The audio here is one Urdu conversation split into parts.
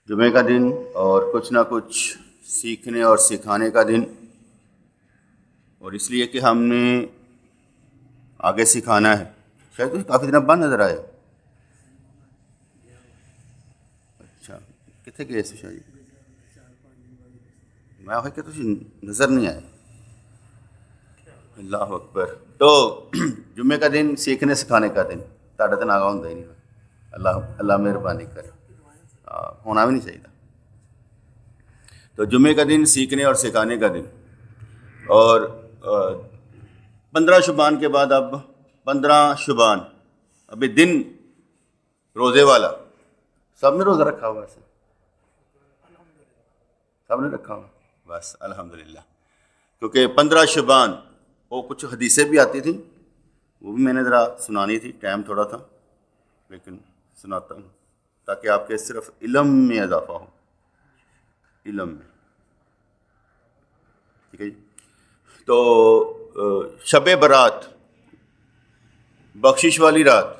جمعے کا دن اور کچھ نہ کچھ سیکھنے اور سکھانے کا دن، اور اس لیے کہ ہم نے آگے سکھانا ہے۔ شاید تو کافی دن بعد نظر آئے۔ اچھا کتنے گئے سے شاید میں کہ تھی نظر نہیں آئے۔ اللہ اکبر۔ تو جمعے کا دن سیکھنے سکھانے کا دن، تاڑا دن آگاہ ہوں ہی نہیں۔ اللہ مہربانی کرے، ہونا بھی نہیں چاہیے۔ تو جمعے کا دن سیکھنے اور سکھانے کا دن، اور 15 شعبان کے بعد اب 15 شعبان، ابھی دن روزے والا سب نے روزہ رکھا ہوا ہے؟ سب نے رکھا ہوا؟ بس الحمدللہ۔ کیونکہ 15 شعبان وہ کچھ حدیثیں بھی آتی تھیں، وہ بھی میں نے ذرا سنانی تھی، ٹائم تھوڑا تھا لیکن سناتا ہوں تاکہ آپ کے صرف علم میں اضافہ ہو، علم میں۔ ٹھیک ہے جی۔ تو شب برات، بخشش والی رات،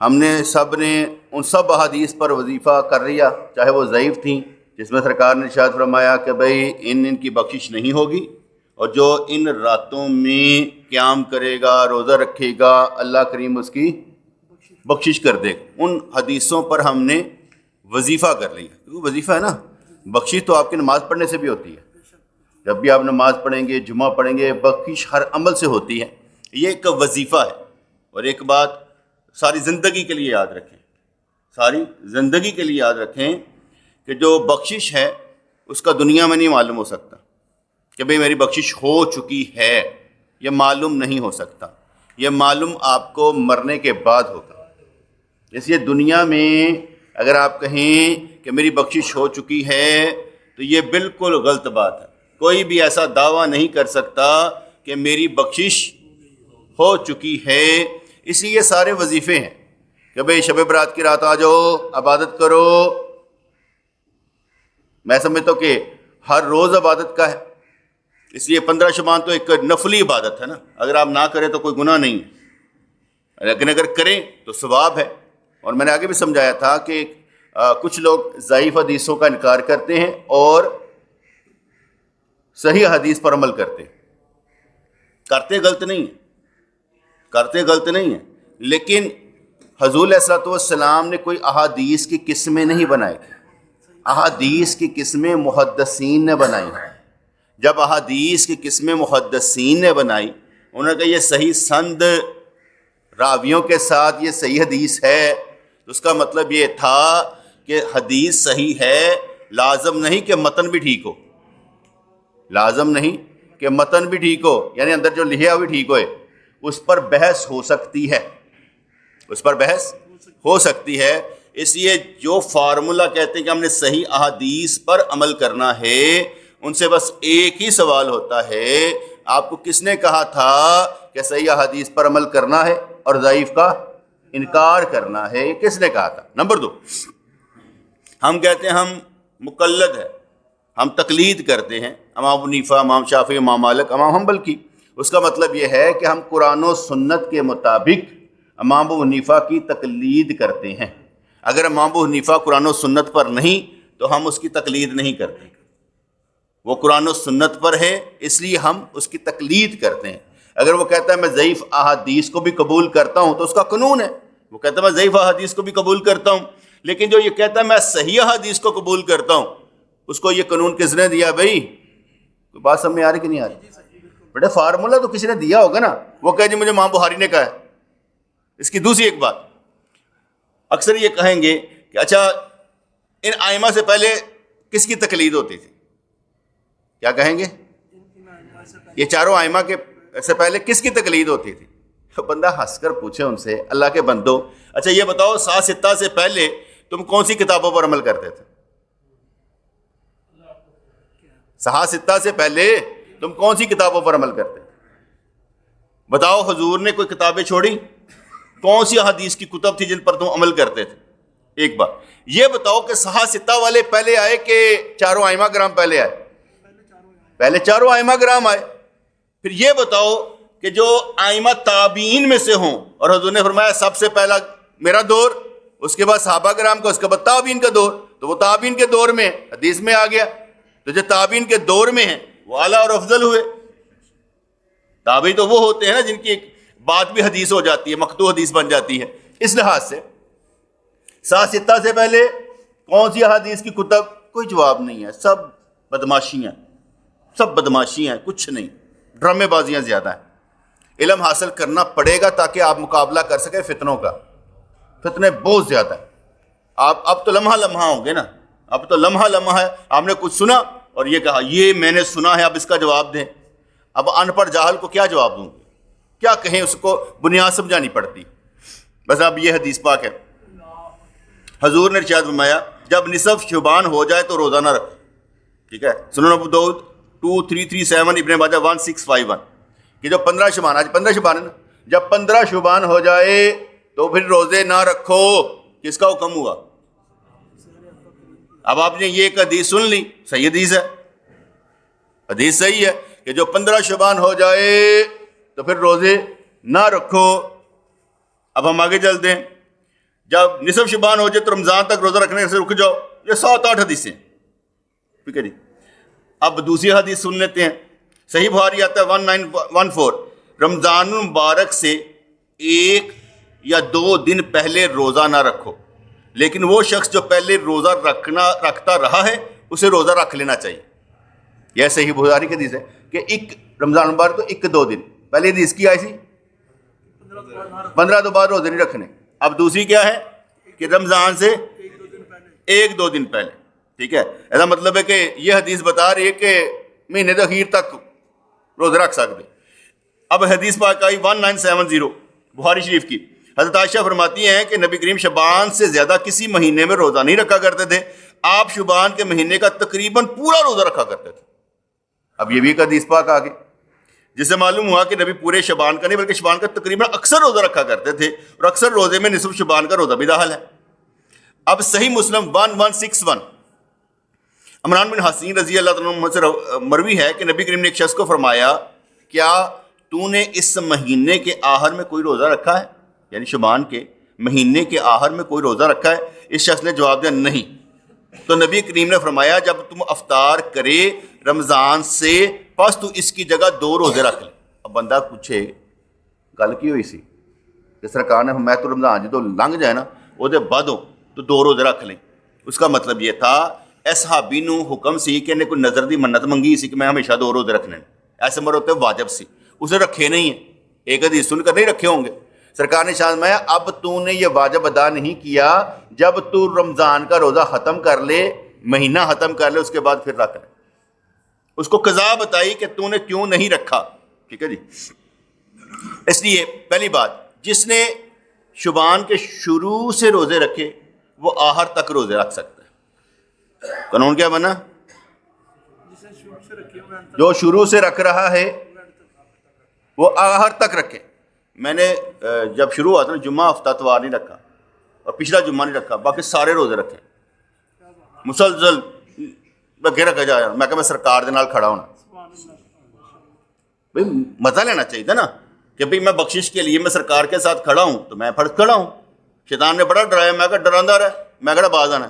ہم نے سب نے ان سب احادیث پر وظیفہ کر لیا، چاہے وہ ضعیف تھیں، جس میں سرکار نے ارشاد فرمایا کہ بھئی ان کی بخشش نہیں ہوگی، اور جو ان راتوں میں قیام کرے گا، روزہ رکھے گا، اللہ کریم اس کی بخشش کر دے گا۔ ان حدیثوں پر ہم نے وظیفہ کر لیا۔ کیونکہ وظیفہ ہے نا، بخشش تو آپ کی نماز پڑھنے سے بھی ہوتی ہے۔ جب بھی آپ نماز پڑھیں گے، جمعہ پڑھیں گے، بخشش ہر عمل سے ہوتی ہے۔ یہ ایک وظیفہ ہے۔ اور ایک بات ساری زندگی کے لیے یاد رکھیں، ساری زندگی کے لیے یاد رکھیں کہ جو بخشش ہے اس کا دنیا میں نہیں معلوم ہو سکتا کہ بھئی میری بخشش ہو چکی ہے، یہ معلوم نہیں ہو سکتا۔ یہ معلوم آپ کو مرنے کے بعد ہوگا۔ اس لیے دنیا میں اگر آپ کہیں کہ میری بخشش ہو چکی ہے تو یہ بالکل غلط بات ہے۔ کوئی بھی ایسا دعویٰ نہیں کر سکتا کہ میری بخشش ہو چکی ہے۔ اس لیے یہ سارے وظیفے ہیں کہ بھئی شب برات کی رات آ جاؤ، عبادت کرو۔ میں سمجھتا ہوں کہ ہر روز عبادت کا ہے، اس لیے 15 شعبان تو ایک نفلی عبادت ہے نا۔ اگر آپ نہ کریں تو کوئی گناہ نہیں ہے، لیکن اگر کریں تو ثواب ہے۔ اور میں نے آگے بھی سمجھایا تھا کہ کچھ لوگ ضعیف حدیثوں کا انکار کرتے ہیں اور صحیح حدیث پر عمل کرتے ہیں۔ کرتے غلط نہیں ہیں، کرتے غلط نہیں ہیں، لیکن حضور علیہ الصلوۃ والسلام نے کوئی احادیث کی قسمیں نہیں بنائی تھیں۔ احادیث کی قسمیں محدثین نے بنائی ہیں۔ جب احادیث کی قسمیں محدثین نے بنائی، انہوں نے کہا یہ صحیح سند راویوں کے ساتھ یہ صحیح حدیث ہے، تو اس کا مطلب یہ تھا کہ حدیث صحیح ہے، لازم نہیں کہ متن بھی ٹھیک ہو، لازم نہیں کہ متن بھی ٹھیک ہو، یعنی اندر جو لکھا بھی ٹھیک ہوئے۔ اس پر بحث ہو سکتی ہے، اس پر بحث ہو سکتی ہے۔ اس لیے جو فارمولہ کہتے ہیں کہ ہم نے صحیح احادیث پر عمل کرنا ہے، ان سے بس ایک ہی سوال ہوتا ہے، آپ کو کس نے کہا تھا کہ صحیح احادیث پر عمل کرنا ہے اور ضعیف کا انکار کرنا ہے؟ یہ کس نے کہا تھا؟ نمبر 2، ہم کہتے ہیں ہم مقلد ہیں، ہم تقلید کرتے ہیں امام ابو حنیفہ، امام شافعی، امام مالک، امام حنبل کی۔ اس کا مطلب یہ ہے کہ ہم قرآن و سنت کے مطابق امام ابو حنیفہ کی تقلید کرتے ہیں۔ اگر امام ابو حنیفہ قرآن و سنت پر نہیں تو ہم اس کی تقلید نہیں کرتے۔ وہ قرآن و سنت پر ہے، اس لیے ہم اس کی تقلید کرتے ہیں۔ اگر وہ کہتا ہے میں ضعیف احادیث کو بھی قبول کرتا ہوں تو اس کا قانون ہے، وہ کہتا ہے میں ضعیف احادیث کو بھی قبول کرتا ہوں۔ لیکن جو یہ کہتا ہے میں صحیح احادیث کو قبول کرتا ہوں، اس کو یہ قانون کس نے دیا بھائی؟ تو بات سمجھ میں آ رہی کہ نہیں آ رہی؟ بیٹے فارمولہ تو کسی نے دیا ہوگا نا۔ وہ کہے جی مجھے امام بخاری نے کہا ہے۔ اس کی دوسری ایک بات، اکثر یہ کہیں گے کہ اچھا ان ائمہ سے پہلے کس کی تقلید ہوتی تھی؟ کیا کہیں گے؟ یہ چاروں ائمہ کے سے پہلے کس کی تقلید ہوتی تھی؟ تو بندہ ہنس کر پوچھے ان سے، اللہ کے بندو اچھا یہ بتاؤ 7 ستہ سے پہلے تم کون سی کتابوں پر عمل کرتے تھے؟ 7 ستہ سے پہلے تم کون سی کتابوں پر عمل کرتے تھے؟ بتاؤ حضور نے کوئی کتابیں چھوڑی؟ کون سی حدیث کی کتب تھی جن پر تم عمل کرتے تھے؟ ایک بات یہ بتاؤ کہ 7 ستہ والے پہلے آئے کہ چاروں ائمہ کرام پہلے آئے؟ پہلے چاروں ائمہ کرام آئے۔ پھر یہ بتاؤ کہ جو ائمہ تابعین میں سے ہوں، اور حضور نے فرمایا سب سے پہلا میرا دور، اس کے بعد صحابہ کرام کا، اس کے بعد تابعین کا دور، تو وہ تابعین کے دور میں حدیث میں آ گیا، تو جو تابعین کے دور میں ہیں وہ اعلیٰ اور افضل ہوئے۔ تابعی تو وہ ہوتے ہیں نا جن کی ایک بات بھی حدیث ہو جاتی ہے، مقطوع حدیث بن جاتی ہے۔ اس لحاظ سے سات ستہ سے پہلے کون سی حدیث کی کتب؟ کوئی جواب نہیں ہے، سب بدماشیاں، سب بدماشیاں، کچھ نہیں، ڈرامے بازیاں زیادہ ہیں۔ علم حاصل کرنا پڑے گا تاکہ آپ مقابلہ کر سکیں فتنوں کا۔ فتنے بہت زیادہ ہیں۔ آپ اب تو لمحہ لمحہ ہوں گے نا، اب تو لمحہ لمحہ ہے، آپ نے کچھ سنا اور یہ کہا یہ میں نے سنا ہے، اب اس کا جواب دیں۔ اب ان پڑھ جاہل کو کیا جواب دوں گے، کیا کہیں، اس کو بنیاد سمجھانی پڑتی۔ بس اب یہ حدیث پاک ہے، حضور نے ارشاد فرمایا جب نصف شعبان ہو جائے تو روزہ نہ رکھو، ٹھیک ہے۔ سنن ابو داؤد 2337، ابن ماجہ 1651 کہ جو 15 شعبان، آج 15 شعبان ہے نا، جب 15 شعبان ہو جائے تو پھر روزے نہ رکھو۔ کس کا حکم ہوا؟ اب آپ نے یہ ایک حدیث سن لی، صحیح حدیث ہے، حدیث صحیح ہے کہ جو 15 شعبان ہو جائے تو پھر روزے نہ رکھو۔ اب ہم آگے چلتے ہیں، جب نصف شعبان ہو جائے تو رمضان تک روزہ رکھنے سے رک جاؤ۔ یہ 7-8 حدیثیں، ٹھیک ہے جی۔ اب دوسری حدیث سن لیتے ہیں، صحیح بخاری آتا ہے 1914، رمضان المبارک سے 1 یا 2 دن پہلے روزہ نہ رکھو، لیکن وہ شخص جو پہلے روزہ رکھتا رہا ہے اسے روزہ رکھ لینا چاہیے۔ یہ صحیح بخاری کی حدیث ہے کہ ایک رمضان المبارک تو 1-2 دن پہلے حدیث کی آئی سی 15 تو بعد روزے نہیں رکھنے۔ اب دوسری کیا ہے کہ رمضان سے 1-2 دن پہلے، ٹھیک ہے۔ ایسا مطلب ہے کہ یہ حدیث بتا رہی ہے کہ مہینے اخیر تک روزے رکھ سکتے۔ اب حدیث پاک آئی 1970 بخاری شریف کی، حضرت عائشہ فرماتی ہیں کہ نبی کریم شعبان سے زیادہ کسی مہینے میں روزہ نہیں رکھا کرتے تھے، آپ شعبان کے مہینے کا تقریباً پورا روزہ رکھا کرتے تھے۔ اب یہ بھی ایک حدیث پاک آ گئی جس سے معلوم ہوا کہ نبی پورے شعبان کا نہیں بلکہ شعبان کا تقریباً اکثر روزہ رکھا کرتے تھے، اور اکثر روزے میں نصف شعبان کا روزہ بھی داخل ہے۔ اب صحیح مسلم 1161 عمران بن حسین رضی اللہ عنہ سے مروی ہے کہ نبی کریم نے ایک شخص کو فرمایا کیا تو نے اس مہینے کے آخر میں کوئی روزہ رکھا ہے، یعنی شعبان کے مہینے کے آخر میں کوئی روزہ رکھا ہے؟ اس شخص نے جواب دیا نہیں۔ تو نبی کریم نے فرمایا جب تم افطار کرے رمضان سے پس تو اس کی جگہ 2 روزے رکھ لے۔ اب بندہ پوچھے گل کی ہوئی سی کہ سرکار نے میں تو رمضان جدو لنگ جائے نا وہ بعد ہو تو 2 روزے رکھ لیں۔ اس کا مطلب یہ تھا صحابی نو حکم سی کہ انہیں کوئی نظر دی منت منگی سی کہ میں ہمیشہ 2 روزے رکھنے، ایسے مر ہوتے واجب سی، اسے رکھے نہیں ہیں، ایک حدیث سن کر نہیں رکھے ہوں گے۔ سرکار نے شان میں اب تو نے یہ واجب ادا نہیں کیا، جب تو رمضان کا روزہ ختم کر لے، مہینہ ختم کر لے، اس کے بعد پھر رکھ لے۔ اس کو قضا بتائی کہ تو نے کیوں نہیں رکھا، ٹھیک ہے جی۔ اس لیے پہلی بات، جس نے شعبان کے شروع سے روزے رکھے وہ آخر تک روزے رکھ سکتا ہے۔ قانون کیا بنا؟ جو شروع سے رکھ رہا ہے وہ آخر تک رکھے۔ میں نے جب شروع ہوا تھا نا جمعہ ہفتہ اتوار نہیں رکھا اور پچھلا جمعہ نہیں رکھا، باقی سارے روزے رکھے مسلسل لگے رکھا جایا۔ میں کہ میں سرکار دے نال کھڑا ہونا، بھائی مزہ لینا چاہیے تھا نا کہ بھائی میں بخشش کے لیے میں سرکار کے ساتھ کھڑا ہوں تو میں فرض کھڑا ہوں۔ شیطان نے بڑا ڈرایا، میں کہا ڈراندہ رہا، میں کہا باز آنا،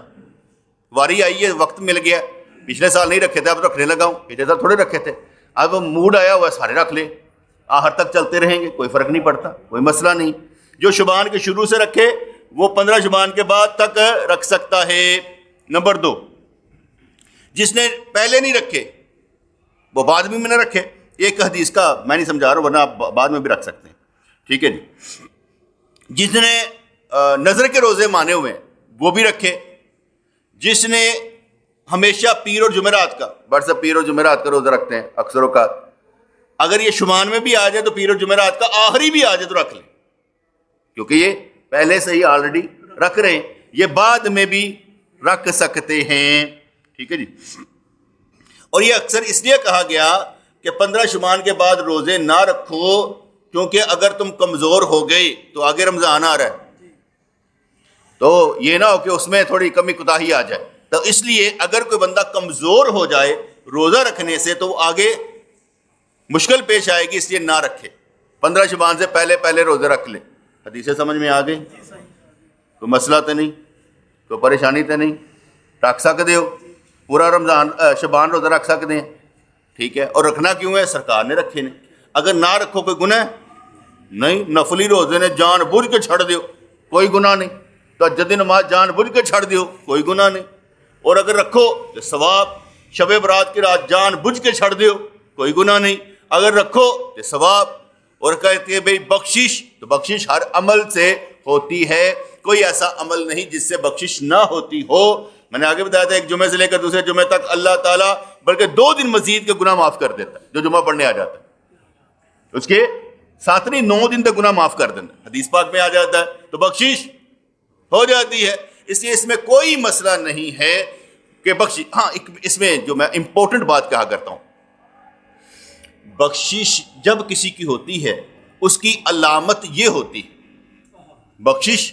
واری آئی ہے، وقت مل گیا، پچھلے سال نہیں رکھے تھے اب رکھنے لگا ہوں، پچھلے سال تھوڑے رکھے تھے، اب موڈ آیا ہوا ہے سارے رکھ لے، آخر تک چلتے رہیں گے، کوئی فرق نہیں پڑتا، کوئی مسئلہ نہیں۔ جو شعبان کے شروع سے رکھے وہ 15 شعبان کے بعد تک رکھ سکتا ہے۔ نمبر 2، جس نے پہلے نہیں رکھے وہ بعد میں نہ رکھے۔ ایک حدیث کا میں نہیں سمجھا رہا ہوں ورنہ آپ بعد میں بھی رکھ سکتے ہیں، ٹھیک ہے جی۔ جس نے نظر کے روزے مانے ہوئے ہیں وہ بھی رکھے۔ جس نے ہمیشہ پیر اور جمعرات کا، برس پیر اور جمعرات کا روزہ رکھتے ہیں اکثر اوقات، اگر یہ شعبان میں بھی آ جائے تو پیر اور جمعرات کا آخری بھی آ جائے تو رکھ لیں، کیونکہ یہ پہلے سے ہی آلریڈی رکھ رہے ہیں، یہ بعد میں بھی رکھ سکتے ہیں، ٹھیک ہے جی۔ اور یہ اکثر اس لیے کہا گیا کہ 15 شعبان کے بعد روزے نہ رکھو کیونکہ اگر تم کمزور ہو گئے تو آگے رمضان آ رہا ہے تو یہ نہ ہو کہ اس میں تھوڑی کمی کوتاہی آ جائے، تو اس لیے اگر کوئی بندہ کمزور ہو جائے روزہ رکھنے سے تو وہ آگے مشکل پیش آئے گی، اس لیے نہ رکھے، 15 شعبان سے پہلے روزے رکھ لے۔ حدیثیں سمجھ میں آ گئی؟ کوئی مسئلہ تو نہیں, کوئی پریشانی تو نہیں, رکھ سکتے ہو, پورا رمضان شبان روزہ رکھ سکتے ہیں, ٹھیک ہے. اور رکھنا کیوں ہے؟ سرکار نے رکھے نے. اگر نہ رکھو کوئی گناہ نہیں, نفلی روزے نے جان بوجھ کے چھڑ دیو کوئی گناہ نہیں, تہجد نماز جان بوجھ کے چھڑ دیو کوئی گناہ نہیں. اور اگر رکھو تو ثواب, شب برات کی رات جان بوجھ کے چھڑ دیو کوئی گناہ نہیں, اگر رکھو تو ثواب. اور کہتے ہیں بھئی بخشش, تو بخشش ہر عمل سے ہوتی ہے, کوئی ایسا عمل نہیں جس سے بخشش نہ ہوتی ہو. میں نے آگے بتایا تھا ایک جمعے سے لے کر دوسرے جمعے تک اللہ تعالیٰ بلکہ 2 دن مزید کے گناہ معاف کر دیتا ہے. جو جمعہ پڑھنے آ جاتا ہے اس کے ساتھ نہیں 9 دن تک گناہ معاف کر دینا, حدیث پاک میں آ جاتا ہے, تو بخشش ہو جاتی ہے. اس لیے اس میں کوئی مسئلہ نہیں ہے کہ بخشش. ہاں اس میں جو میں امپورٹنٹ بات کہا کرتا ہوں, بخشش جب کسی کی ہوتی ہے اس کی علامت یہ ہوتی ہے, بخشش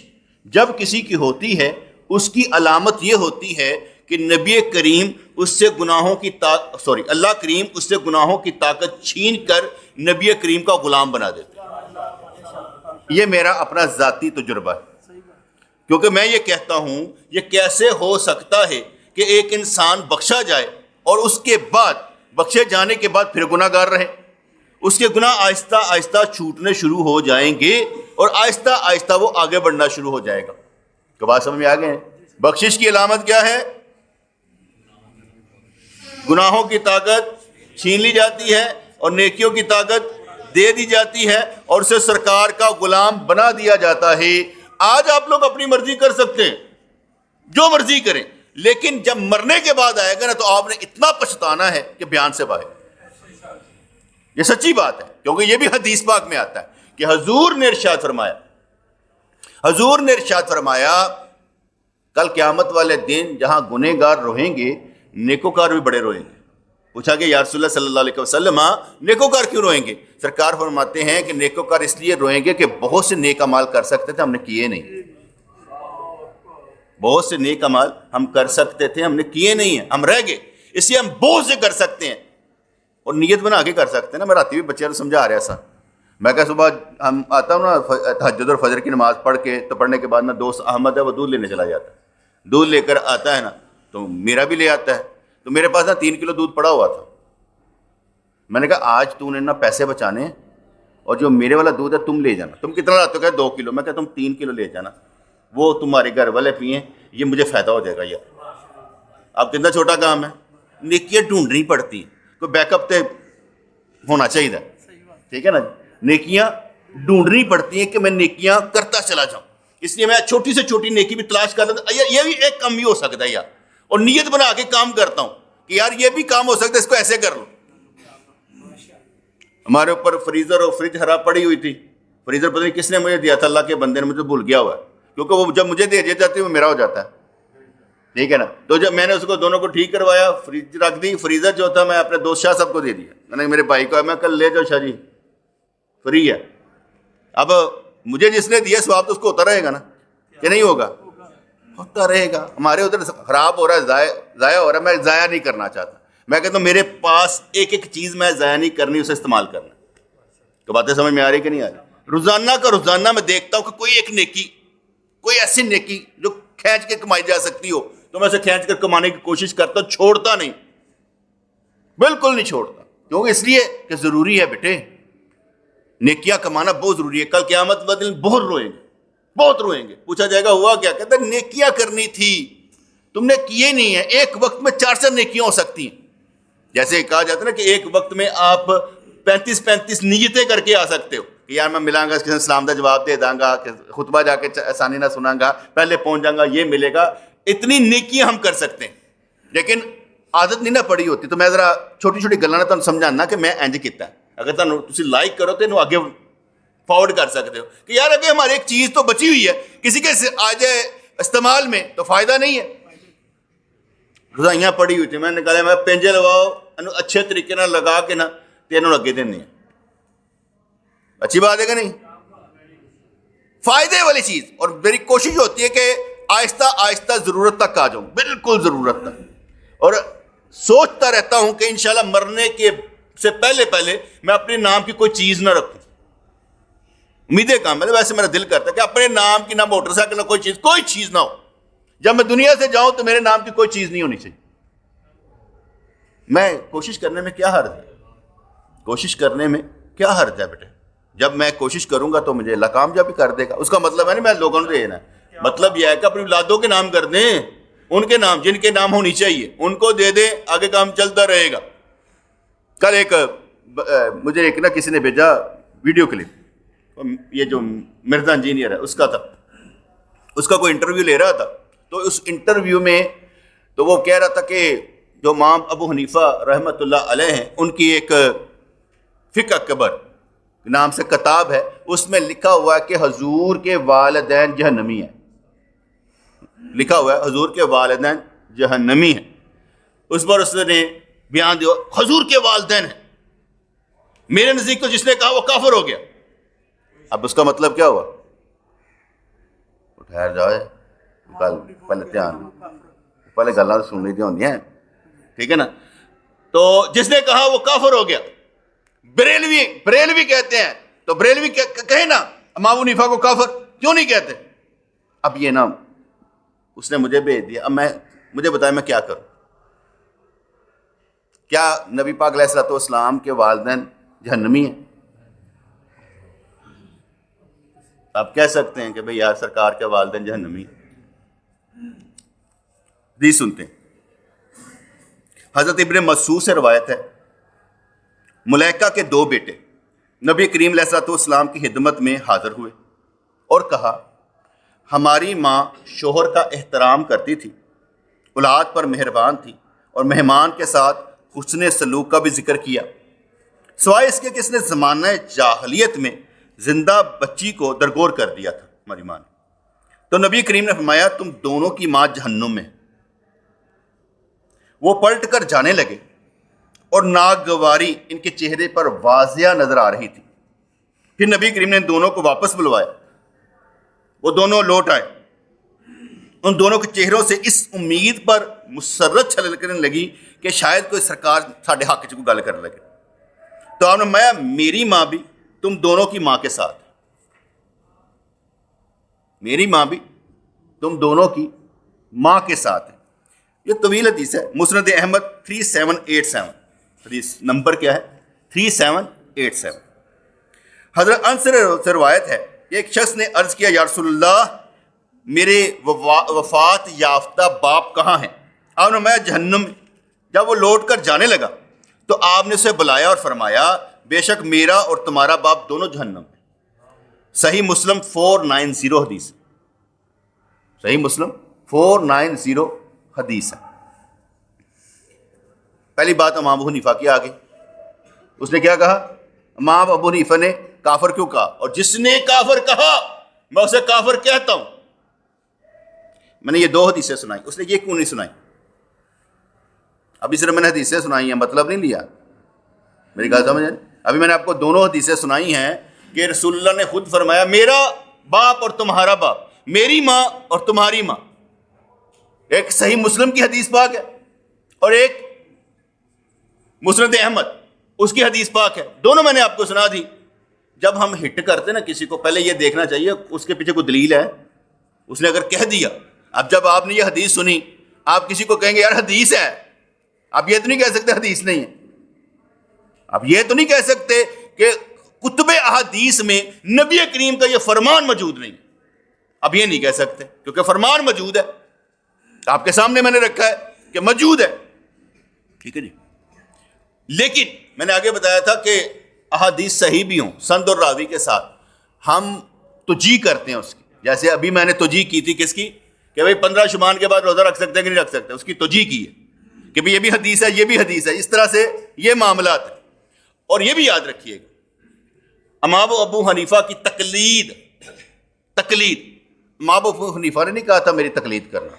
جب کسی کی ہوتی ہے اس کی علامت یہ ہوتی ہے کہ نبی کریم اس سے گناہوں کی اللہ کریم اس سے گناہوں کی طاقت چھین کر نبی کریم کا غلام بنا دیتے. یہ میرا اپنا ذاتی تجربہ ہے, کیونکہ میں یہ کہتا ہوں یہ کیسے ہو سکتا ہے کہ ایک انسان بخشا جائے اور اس کے بعد بخشے جانے کے بعد پھر گناہ گار رہے. اس کے گناہ آہستہ آہستہ چھوٹنے شروع ہو جائیں گے اور آہستہ آہستہ وہ آگے بڑھنا شروع ہو جائے گا. تو بات سمجھ میں آ گئے ہیں؟ بخشش کی علامت کیا ہے؟ گناہوں کی طاقت چھین لی جاتی ہے اور نیکیوں کی طاقت دے دی جاتی ہے اور اسے سرکار کا غلام بنا دیا جاتا ہے. آج آپ لوگ اپنی مرضی کر سکتے ہیں, جو مرضی کریں, لیکن جب مرنے کے بعد آئے گا نا تو آپ نے اتنا پچھتانا ہے کہ بیان سے باہر. یہ سچی بات ہے, کیونکہ یہ بھی حدیث پاک میں آتا ہے کہ حضور نے ارشاد فرمایا کل قیامت والے دن جہاں گنہگار روئیں گے نیکوکار بھی بڑے روئیں گے. پوچھا کہ یا رسول اللہ صلی اللہ علیہ وسلم نیکوکار کیوں روئیں گے؟ سرکار فرماتے ہیں کہ نیکوکار اس لیے روئیں گے کہ بہت سے نیک اعمال کر سکتے تھے ہم نے کیے نہیں. بہت سے نیک اعمال ہم کر سکتے تھے ہم نے کیے نہیں ہیں, ہم رہ گئے, اس لیے ہم بہت سے کر سکتے ہیں اور نیت بنا کے کر سکتے ہیں نا. میں راتی بھی بچے کو سمجھا رہا سا, میں کہ صبح ہم آتا ہوں نا تہجد اور فجر کی نماز پڑھ کے, تو پڑھنے کے بعد نا دوست احمد ہے وہ دودھ لینے چلا جاتا ہے, دودھ لے کر آتا ہے نا تو میرا بھی لے آتا ہے. تو میرے پاس نا 3 کلو دودھ پڑا ہوا تھا. میں نے کہا آج تو نے نا پیسے بچانے اور جو میرے والا دودھ ہے تم لے جانا. تم کتنا لاتے ہو؟ کہ 2 کلو. میں کہتا تم 3 کلو لے جانا, وہ تمہارے گھر والے پئیں, یہ مجھے فائدہ ہو جائے گا. یار اب کتنا چھوٹا کام ہے, نیکیاں ڈھونڈنی پڑتی ہیں, کوئی بیک اپ تے ہونا چاہیے, ٹھیک ہے نا. نیکیاں ڈھونڈنی پڑتی ہیں کہ میں نیکیاں کرتا چلا جاؤں. اس لیے میں چھوٹی سے چھوٹی نیکی بھی تلاش کرتا ہوں, یہ بھی ایک کام بھی ہو سکتا ہے یار, اور نیت بنا کے کام کرتا ہوں کہ یار یہ بھی کام ہو سکتا ہے, اس کو ایسے کر لو. ہمارے اوپر فریزر اور فریج خراب پڑی ہوئی تھی, فریزر پتہ نہیں کس نے مجھے دیا تھا, اللہ کے بندے نے, مجھے بھول گیا ہوا ہے, کیونکہ وہ جب مجھے دے دی جاتی ہے وہ میرا ہو جاتا ہے, ٹھیک ہے نا. تو جب میں نے اس کو دونوں کو ٹھیک کروایا, فریج رکھ دی, فریزر جو تھا میں اپنے دوست شاہ صاحب کو دے دیا. میں نے میرے بھائی کو, میں کل لے جاؤ شاہ جی فری ہے. اب مجھے جس نے دیا ثواب تو اس کو ہوتا رہے گا نا, کہ نہیں ہوگا؟ ہوتا رہے گا. ہمارے ادھر خراب ہو رہا ہے, ضائع ہو رہا ہے, میں ضائع نہیں کرنا چاہتا. میں کہتا ہوں میرے پاس ایک ایک چیز میں ضائع نہیں کرنی, اسے استعمال کرنا. تو باتیں سمجھ میں آ رہی کہ نہیں آ رہی؟ روزانہ کا روزانہ میں دیکھتا ہوں کہ کوئی ایک نیکی, کوئی ایسی نیکی جو کھینچ کے کمائی جا سکتی ہو تو میں اسے کھینچ کر کمانے کی کوشش کرتا ہوں, چھوڑتا نہیں, بالکل نہیں چھوڑتا. کیوں؟ اس لیے کہ ضروری ہے بیٹے, نیکیاں کمانا بہت ضروری ہے. کل قیامت والے دن بہت روئیں گے, بہت روئیں گے. پوچھا جائے گا ہوا کیا؟ کہتے ہیں نیکیاں کرنی تھی تم نے کیے نہیں ہیں. ایک وقت میں 4 نیکیاں ہو سکتی ہیں. جیسے کہا جاتا ہے نا کہ ایک وقت میں آپ 35 نیتیں کر کے آ سکتے ہو کہ یار میں ملاں گا, اس کے سلام کا جواب دے داں گا, کہ خطبہ جا کے آسانی نہ سناں گا, پہلے پہنچ جاؤں گا, یہ ملے گا. اتنی نیکیاں ہم کر سکتے ہیں, لیکن عادت نہیں نہ پڑی ہوتی. تو میں ذرا چھوٹی چھوٹی گلاں نہ تمہیں سمجھانا کہ میں انج کیتا ہے. اگر تم لائک کرو تو آگے فارورڈ کر سکتے ہو کہ یار ابھی ہماری ایک چیز تو بچی ہوئی ہے, کسی کے آ جائے استعمال میں تو فائدہ نہیں ہے. رضائیاں پڑی ہوئی تھی, میں نے کہا میں پنجے لگاؤ اچھے طریقے نہ لگا کے نا تینوں لگے دینے ہیں. اچھی بات ہے کہ نہیں؟ فائدے والی چیز. اور میری کوشش ہوتی ہے کہ آہستہ آہستہ ضرورت تک آ جاؤں, بالکل ضرورت تک. اور سوچتا رہتا ہوں کہ انشاءاللہ مرنے کے سے پہلے میں اپنے نام کی کوئی چیز نہ رکھوں. امیدیں کم ہے. ویسے میرا دل کرتا ہے کہ اپنے نام کی نہ موٹر سائیکل نہ کوئی چیز نہ ہو. جب میں دنیا سے جاؤں تو میرے نام کی کوئی چیز نہیں ہونی چاہیے. میں کوشش کرنے میں کیا حرج ہے؟ کوشش کرنے میں کیا حرج ہے بیٹے؟ جب میں کوشش کروں گا تو مجھے اللہ کامیابی کر دے گا. اس کا مطلب ہے نہیں میں لوگوں کو دینا ہے. مطلب یہ ہے کہ اپنی اولادوں کے نام کر دیں, ان کے نام جن کے نام ہونی چاہیے ان کو دے دیں, آگے کام چلتا رہے گا. کل مجھے ایک نا کسی نے بھیجا ویڈیو کلپ, یہ جو مرزا انجینئر ہے اس کا تھا, اس کا کوئی انٹرویو لے رہا تھا. تو اس انٹرویو میں تو وہ کہہ رہا تھا کہ جو امام ابو حنیفہ رحمۃ اللہ علیہ ہیں ان کی ایک فقہ اکبر نام سے کتاب ہے, اس میں لکھا ہوا ہے کہ حضور کے والدین جہنمی ہیں. لکھا ہوا ہے حضور کے والدین جہنمی ہیں. اس پر اس نے بیان دیا حضور کے والدین ہیں, میرے نزدیک تو جس نے کہا وہ کافر ہو گیا. اب اس کا مطلب کیا ہوا؟ ٹھہر جائے پہلے دھیان, پہلے گلاں سننی دی ہوندی ہیں, ٹھیک ہے نا. تو جس نے کہا وہ کافر ہو گیا. بریلوی کہتے ہیں تو بریلوی کہیں نا امام ابو حنیفہ کو کافر کیوں نہیں کہتے؟ اب یہ نا اس نے مجھے بھیج دیا. اب مجھے بتایا میں کیا کروں؟ کیا نبی پاک علیہ الصلوۃ والسلام کے والدین جہنمی ہیں؟ آپ کہہ سکتے ہیں کہ بھئی یار سرکار کے والدین جہنمی ہیں. حدیث سنتے ہیں. حضرت ابن مسعود سے روایت ہے, ملائکہ کے 2 بیٹے نبی کریم علیہ الصلوۃ والسلام کی خدمت میں حاضر ہوئے اور کہا ہماری ماں شوہر کا احترام کرتی تھی, اولاد پر مہربان تھی اور مہمان کے ساتھ حسن سلوک کا بھی ذکر کیا, سوائے اس کے کہ اس نے زمانہ جاہلیت میں زندہ بچی کو درگور کر دیا تھا ہماری ماں نے. تو نبی کریم نے فرمایا تم دونوں کی ماں جہنم میں. وہ پلٹ کر جانے لگے اور ناگواری ان کے چہرے پر واضح نظر آ رہی تھی. پھر نبی کریم نے ان دونوں کو واپس بلوایا, وہ دونوں لوٹ آئے. ان دونوں کے چہروں سے اس امید پر مسرت چھلکنے لگی کہ شاید کوئی سرکار ساڈے حق چ کوئی گل کر لگے. تو آپ نے فرمایا میری ماں بھی تم دونوں کی ماں کے ساتھ, میری ماں بھی تم دونوں کی ماں کے ساتھ ہے. یہ طویل حدیث ہے, مسند احمد 3787, حدیث نمبر کیا ہے 3787. حضرت انس سے روایت ہے کہ ایک شخص نے عرض کیا یا رسول اللہ میرے وفات یافتہ باپ کہاں ہیں؟ آپ نے فرمایا جہنم میں. جب وہ لوٹ کر جانے لگا تو آپ نے اسے بلایا اور فرمایا بے شک میرا اور تمہارا باپ دونوں جہنم میں. صحیح مسلم 490 حدیث, صحیح مسلم 490 حدیث ہے. پہلی بات امام ابو حنیفہ کی آگے, اس نے کیا کہا؟ امام ابو حنیفہ نے کافر کیوں کہا؟ اور جس نے کافر کہا میں اسے کافر کہتا ہوں. میں نے یہ 2 حدیثیں سنائی, اس نے یہ کیوں نہیں سنائی؟ ابھی صرف میں نے حدیثیں سنائی ہیں, مطلب نہیں لیا, میری بات سمجھ. ابھی میں نے آپ کو دونوں حدیثیں سنائی ہیں کہ رسول اللہ نے خود فرمایا میرا باپ اور تمہارا باپ, میری ماں اور تمہاری ماں. ایک صحیح مسلم کی حدیث پاک ہے اور ایک مسند احمد اس کی حدیث پاک ہے. دونوں میں نے آپ کو سنا دی. جب ہم ہٹ کرتے نا کسی کو, پہلے یہ دیکھنا چاہیے اس کے پیچھے کوئی دلیل ہے. اس نے اگر کہہ دیا, اب جب آپ نے یہ حدیث سنی آپ کسی کو کہیں گے یار حدیث ہے, آپ یہ تو نہیں کہہ سکتے حدیث نہیں ہے. آپ یہ تو نہیں کہہ سکتے کہ کتب احادیث میں نبی کریم کا یہ فرمان موجود نہیں. اب یہ نہیں کہہ سکتے کیونکہ فرمان موجود ہے, آپ کے سامنے میں نے رکھا ہے کہ موجود ہے, ٹھیک ہے جی. لیکن میں نے آگے بتایا تھا کہ احادیث صحیح بھی ہوں سند اور راوی کے ساتھ, ہم توجیہ کرتے ہیں اس کی. جیسے ابھی میں نے توجیہ کی تھی کس کی, کہ بھئی 15 شبان کے بعد روزہ رکھ سکتے ہیں کہ نہیں رکھ سکتے, اس کی توجیہ کی ہے کہ بھئی یہ بھی حدیث ہے یہ بھی حدیث ہے. اس طرح سے یہ معاملات ہیں. اور یہ بھی یاد رکھیے گا امام ابو حنیفہ کی تقلید, امام ابو حنیفہ نے نہیں کہا تھا میری تقلید کرنا.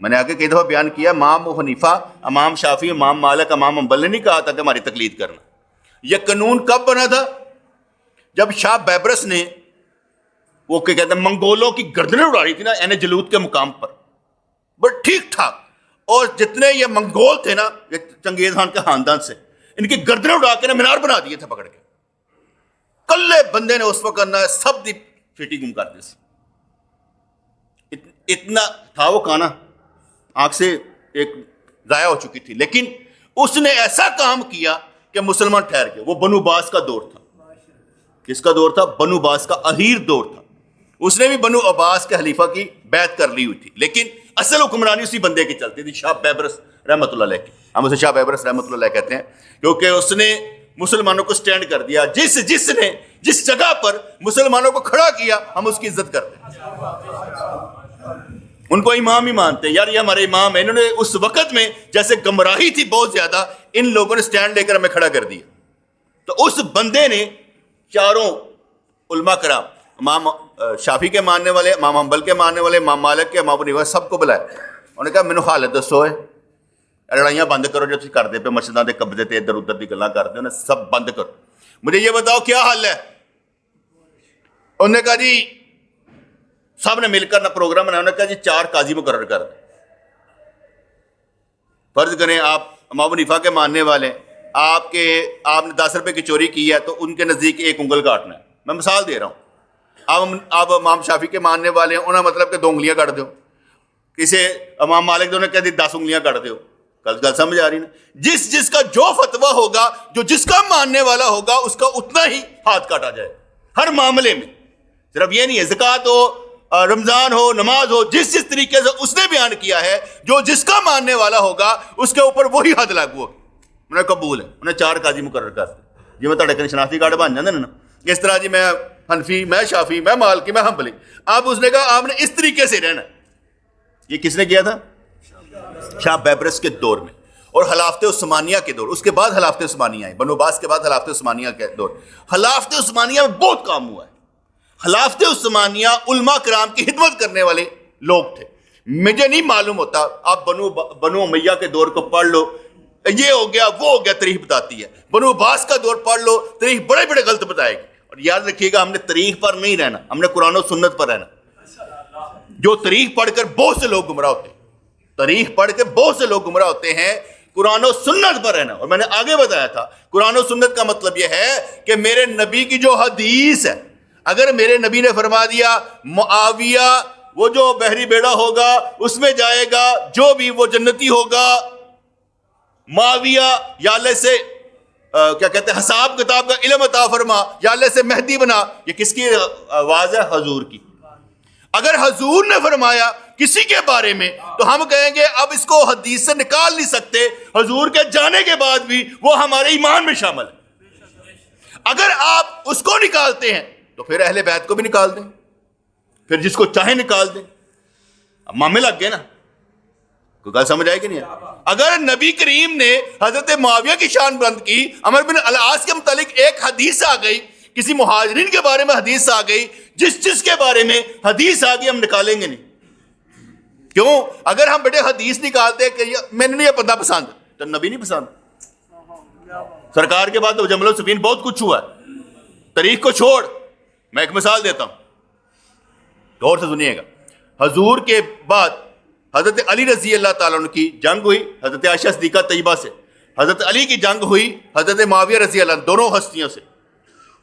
میں نے آگے کئی دفعہ بیان کیا, امام ابو حنیفہ, امام شافعی, امام مالک, امام حنبل نے نہیں کہا تھا کہ ہماری تقلید کرنا. یہ قانون کب بنا تھا؟ جب شاہ بیبرس نے وہ کیا کہتے ہیں منگولوں کی گردنیں اڑا رہی تھی نا این جلوت کے مقام پر, بس ٹھیک ٹھاک. اور جتنے یہ منگول تھے نا چنگیز خان کے خاندان سے, ان کی گردنیں اڑا کے نا مینار بنا دیے تھے پکڑ کے. کلے بندے نے اس وقت کرنا ہے سب دی فٹی گم کر دی. اتنا تھا وہ کھانا, آنکھ سے ایک ضائع ہو چکی تھی, لیکن اس نے ایسا کام کیا کہ مسلمان ٹھہر گئے. وہ بنو باز کا دور تھا. کس کا دور تھا؟ بنو باز کا اخیر دور تھا. اس نے بھی بنو عباس کے خلیفہ کی بیعت کر لی ہوئی تھی, لیکن اصل حکمرانی اسی بندے کی چلتی تھی, شاہ بیبرس رحمۃ اللہ علیہ کی. ہم اسے شاہ بیبرس رحمۃ اللہ علیہ کہتے ہیں کیونکہ اس نے مسلمانوں کو سٹینڈ کر دیا. جس نے جس جگہ پر مسلمانوں کو کھڑا کیا ہم اس کی عزت کرتے ہیں, ان کو امام ہی مانتے ہیں. یار یہ ہمارے امام ہیں. انہوں نے اس وقت میں جیسے گمراہی تھی بہت زیادہ, ان لوگوں نے سٹینڈ لے کر ہمیں کھڑا کر دیا. تو اس بندے نے چاروں علماء کرام, امام شافی کے ماننے والے, امام حنبل کے ماننے والے, امام مالک کے, امام ابو حنیفہ, سب کو بلایا. انہوں نے کہا مینوں حالت دسو, لڑائیاں بند کرو جو تسی کرتے پہ, مسجداں دے قبضے تے ادھر ادھر دی گلاں کرتے ہو, سب بند کرو, مجھے یہ بتاؤ کیا حل ہے. انہوں نے کہا جی, سب نے مل کر نہ پروگرام بنایا. انہوں نے کہا جی 4 قاضی مقرر کر دیں. فرض کریں آپ امام ابو حنیفہ کے ماننے والے, آپ نے 10 روپے کی چوری کی ہے تو ان کے نزدیک 1 انگل کاٹنا ہے. میں مثال دے رہا ہوں. آپ امام شافی کے ماننے والے ہیں, انہوں نے مطلب کہ 2 انگلیاں کاٹ دو. کسی امام مالک نے کہہ دی 10 انگلیاں کاٹ دو. کل سمجھ آ رہی نا. جس کا جو فتویٰ ہوگا, جو جس کا ماننے والا ہوگا, اس کا اتنا ہی ہاتھ کاٹا جائے ہر معاملے میں. صرف یہ نہیں ہے زکوٰۃ ہو, رمضان ہو, نماز ہو, جس طریقے سے اس نے بیان کیا ہے, جو جس کا ماننے والا ہوگا اس کے اوپر وہی حد لاگو ہوگی. انہیں قبول ہے. انہیں 4 قاضی مقرر کرتے, جی میں تھوڑے شناختی کارڈ بن جاتے نا, اس طرح جی میں حنفی, میں شافی, میں مالکی, میں حنبلی. اب اس نے کہا آپ نے اس طریقے سے رہنا. یہ کس نے کیا تھا؟ شاہ بیبرس کے دور میں, اور خلافت عثمانیہ کے دور. اس کے بعد خلافت عثمانیہ آئی, بنو عباس کے بعد خلافت عثمانیہ کے دور. خلافت عثمانیہ میں بہت کام ہوا ہے. خلافت عثمانیہ علماء کرام کی خدمت کرنے والے لوگ تھے. مجھے نہیں معلوم ہوتا, آپ بنو امیہ کے دور کو پڑھ لو, یہ ہو گیا وہ ہو گیا, تاریخ بتاتی ہے. بنو عباس کا دور پڑھ لو, تاریخ بڑے بڑے غلط بتائے گی. اور یاد رکھیے گا, ہم نے تاریخ پر نہیں رہنا, ہم نے قرآن و سنت پر رہنا. جو تاریخ پڑھ کر بہت سے لوگ گمراہ ہوتے ہیں, تاریخ پڑھ کے بہت سے لوگ گمراہ ہوتے ہیں, قرآن و سنت پر رہنا. اور میں نے آگے بتایا تھا قرآن و سنت کا مطلب یہ ہے کہ میرے نبی کی جو حدیث ہے, اگر میرے نبی نے فرما دیا معاویہ وہ جو بحری بیڑا ہوگا اس میں جائے گا, جو بھی وہ جنتی ہوگا, معاویہ یا اللہ سے کیا کہتے ہیں حساب کتاب کا علم عطا فرما, یا اللہ سے مہدی بنا. یہ کس کی آواز ہے؟ حضور کی. اگر حضور نے فرمایا کسی کے بارے میں تو ہم کہیں گے اب اس کو حدیث سے نکال نہیں سکتے, حضور کے جانے کے بعد بھی وہ ہمارے ایمان میں شامل ہے. اگر آپ اس کو نکالتے ہیں تو پھر اہل بیت کو بھی نکال دیں, پھر جس کو چاہے نکال دیں. اب معاملے لگ گئے نا, کوئی گل سمجھ آئے کہ نہیں ہے؟ اگر نبی کریم نے حضرت معاویہ کی شان بلند کی, عمر بن العاص کے متعلق ایک حدیث آ گئی, کسی مہاجرین کے بارے میں حدیث آ گئی, جس کے بارے میں حدیث آ گئی ہم نکالیں گے نہیں. کیوں؟ اگر ہم بیٹے حدیث نکالتے کہ میں نے یہ بندہ پسند تو نبی نہیں پسند. سرکار کے بعد تو جمل و صفین بہت کچھ ہوا ہے, تاریخ کو چھوڑ. میں ایک مثال دیتا ہوں, غور سے سنیے گا. حضور کے بعد حضرت علی رضی اللہ تعالیٰ عنہ کی جنگ ہوئی حضرت عائشہ صدیقہ طیبہ سے, حضرت علی کی جنگ ہوئی حضرت معاویہ رضی اللہ عنہ, دونوں ہستیوں سے.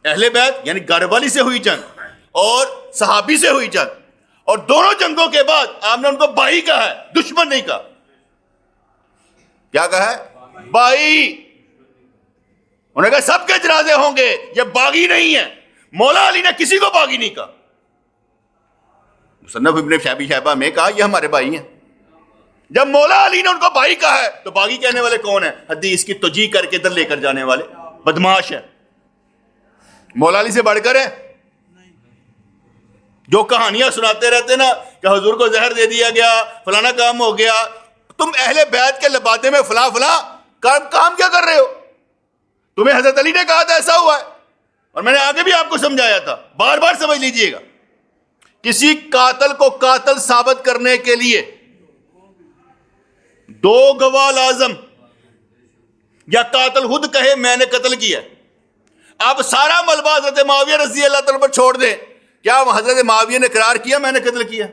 اہل بیت یعنی گھر والی سے ہوئی جنگ اور صحابی سے ہوئی جنگ, اور دونوں جنگوں کے بعد آپ نے ان کو بھائی کہا ہے, دشمن نہیں کہا. کیا کہا ہے؟ بھائی. انہوں نے کہا سب کے جنازے ہوں گے, یہ باغی نہیں ہے. مولا علی نے کسی کو باغی نہیں کہا. مصنف ابن شیبہ شیبہ میں کہا یہ ہمارے بھائی ہیں. جب مولا علی نے ان کو بھائی کہا ہے تو باغی کہنے والے کون ہیں؟ حدیث کی توجیہ کر کے ادھر لے کر جانے والے بدماش ہیں. مولا علی سے بڑھ کر ہے جو کہانیاں سناتے رہتے نا کہ حضور کو زہر دے دیا گیا, فلانا کام ہو گیا. تم اہل بیت کے لبادے میں فلاں کام کیا کر رہے ہو؟ تمہیں حضرت علی نے کہا تھا ایسا ہوا ہے, اور میں نے آگے بھی آپ کو سمجھایا تھا, بار بار سمجھ لیجئے گا. کسی قاتل کو قاتل ثابت کرنے کے لیے 2 گواہ لازم, یا قاتل خود کہے میں نے قتل کیا. آپ سارا ملبہ حضرت معاویہ رضی اللہ تعالیٰ پر چھوڑ دیں. کیا حضرت معاویہ نے اقرار کیا میں نے قتل کیا؟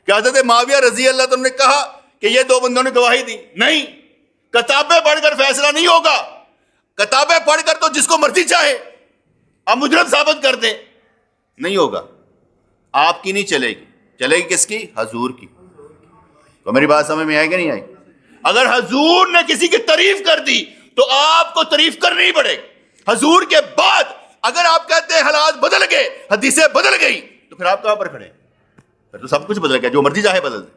کیا حضرت معاویہ رضی اللہ تعالیٰ نے کہا کہ یہ 2 بندوں نے گواہی دی؟ نہیں. کتابیں پڑھ کر فیصلہ نہیں ہوگا. کتابیں پڑھ کر تو جس کو مرضی چاہے اب مجرم ثابت کر دیں, نہیں ہوگا. آپ کی نہیں چلے گی, چلے گی کس کی؟ حضور کی. تو میری بات سمجھ میں آئے گی نہیں آئی؟ اگر حضور نے کسی کی تعریف کر دی تو آپ کو تعریف کرنی پڑے گی. حضور کے بعد اگر آپ کہتے ہیں حالات بدل گئے, حدیثیں بدل گئی, تو پھر آپ کہاں پر کھڑے؟ پھر تو سب کچھ بدل گیا, جو مرضی چاہے بدل دے,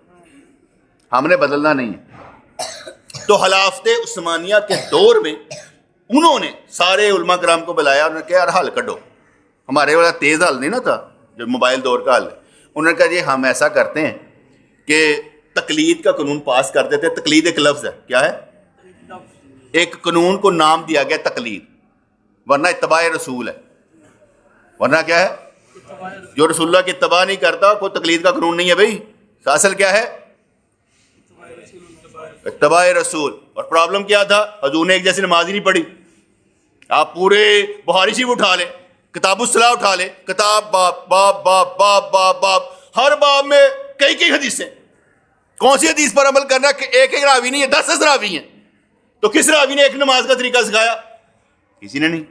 ہم نے بدلنا نہیں ہے. تو خلافت عثمانیہ کے دور میں انہوں نے سارے علماء کرام کو بلایا, انہوں نے کہا یار حل کڈو. ہمارے والا تیز حل نہیں نا تھا جو موبائل دور کا حل ہے. انہوں نے کہا جی ہم ایسا کرتے ہیں کہ تقلید کا قانون پاس کر دیتے. تقلید ایک لفظ ہے, کیا ہے؟ ایک قانون کو نام دیا گیا تقلید, ورنہ اتباع رسول ہے. ورنہ کیا ہے؟ جو رسول اللہ کی اتباع نہیں کرتا کوئی تقلید کا قانون نہیں ہے بھائی. اصل کیا ہے؟ اتباع رسول. اور پرابلم کیا تھا؟ حضور نے ایک جیسی نماز ہی نہیں پڑھی. آپ پورے بخاری شریف اٹھا لیں, کتاب الصلاۃ اٹھا لیں, کتاب باب باب باب باب باب باب, ہر باب میں کئی کئی حدیثیں. کون سی حدیث پر عمل کرنا کہ ایک ایک راوی نہیں ہے, 10 راوی ہیں. تو کس راوی نے ایک نماز کا طریقہ سکھایا؟ کسی نے نہیں.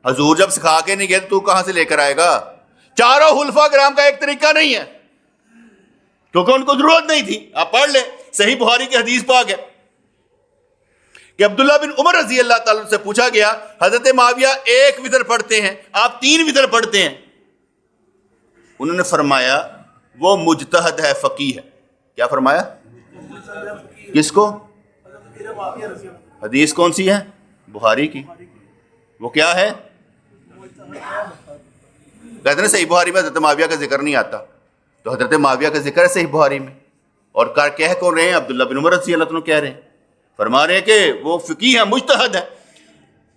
حضور جب سکھا کے نہیں گئے تو کہاں سے لے کر آئے گا؟ چاروں خلفاء کرام کا ایک طریقہ نہیں ہے, کیونکہ ان کو ضرورت نہیں تھی. آپ پڑھ لیں صحیح بخاری کی حدیث پاک ہے کہ عبداللہ بن عمر رضی اللہ تعالیٰ سے پوچھا گیا, حضرت معاویہ ایک وتر پڑھتے ہیں, آپ 3 وتر پڑھتے ہیں. انہوں نے فرمایا وہ مجتہد ہے, فقیہ ہے. کیا فرمایا؟ کس کو؟ حدیث کون سی ہے؟ بخاری کی. وہ کیا ہے؟ کہتے ہیں صحیح بخاری میں حضرت معاویہ کا ذکر نہیں آتا, تو حضرت معاویہ کا ذکر ہے صحیح بخاری میں. اور کہہ کون رہے ہیں؟ عبداللہ بن عمر رضی اللہ عنہ کہہ رہے ہیں, فرما رہے ہیں کہ وہ فقیہ ہیں, مجتہد ہے.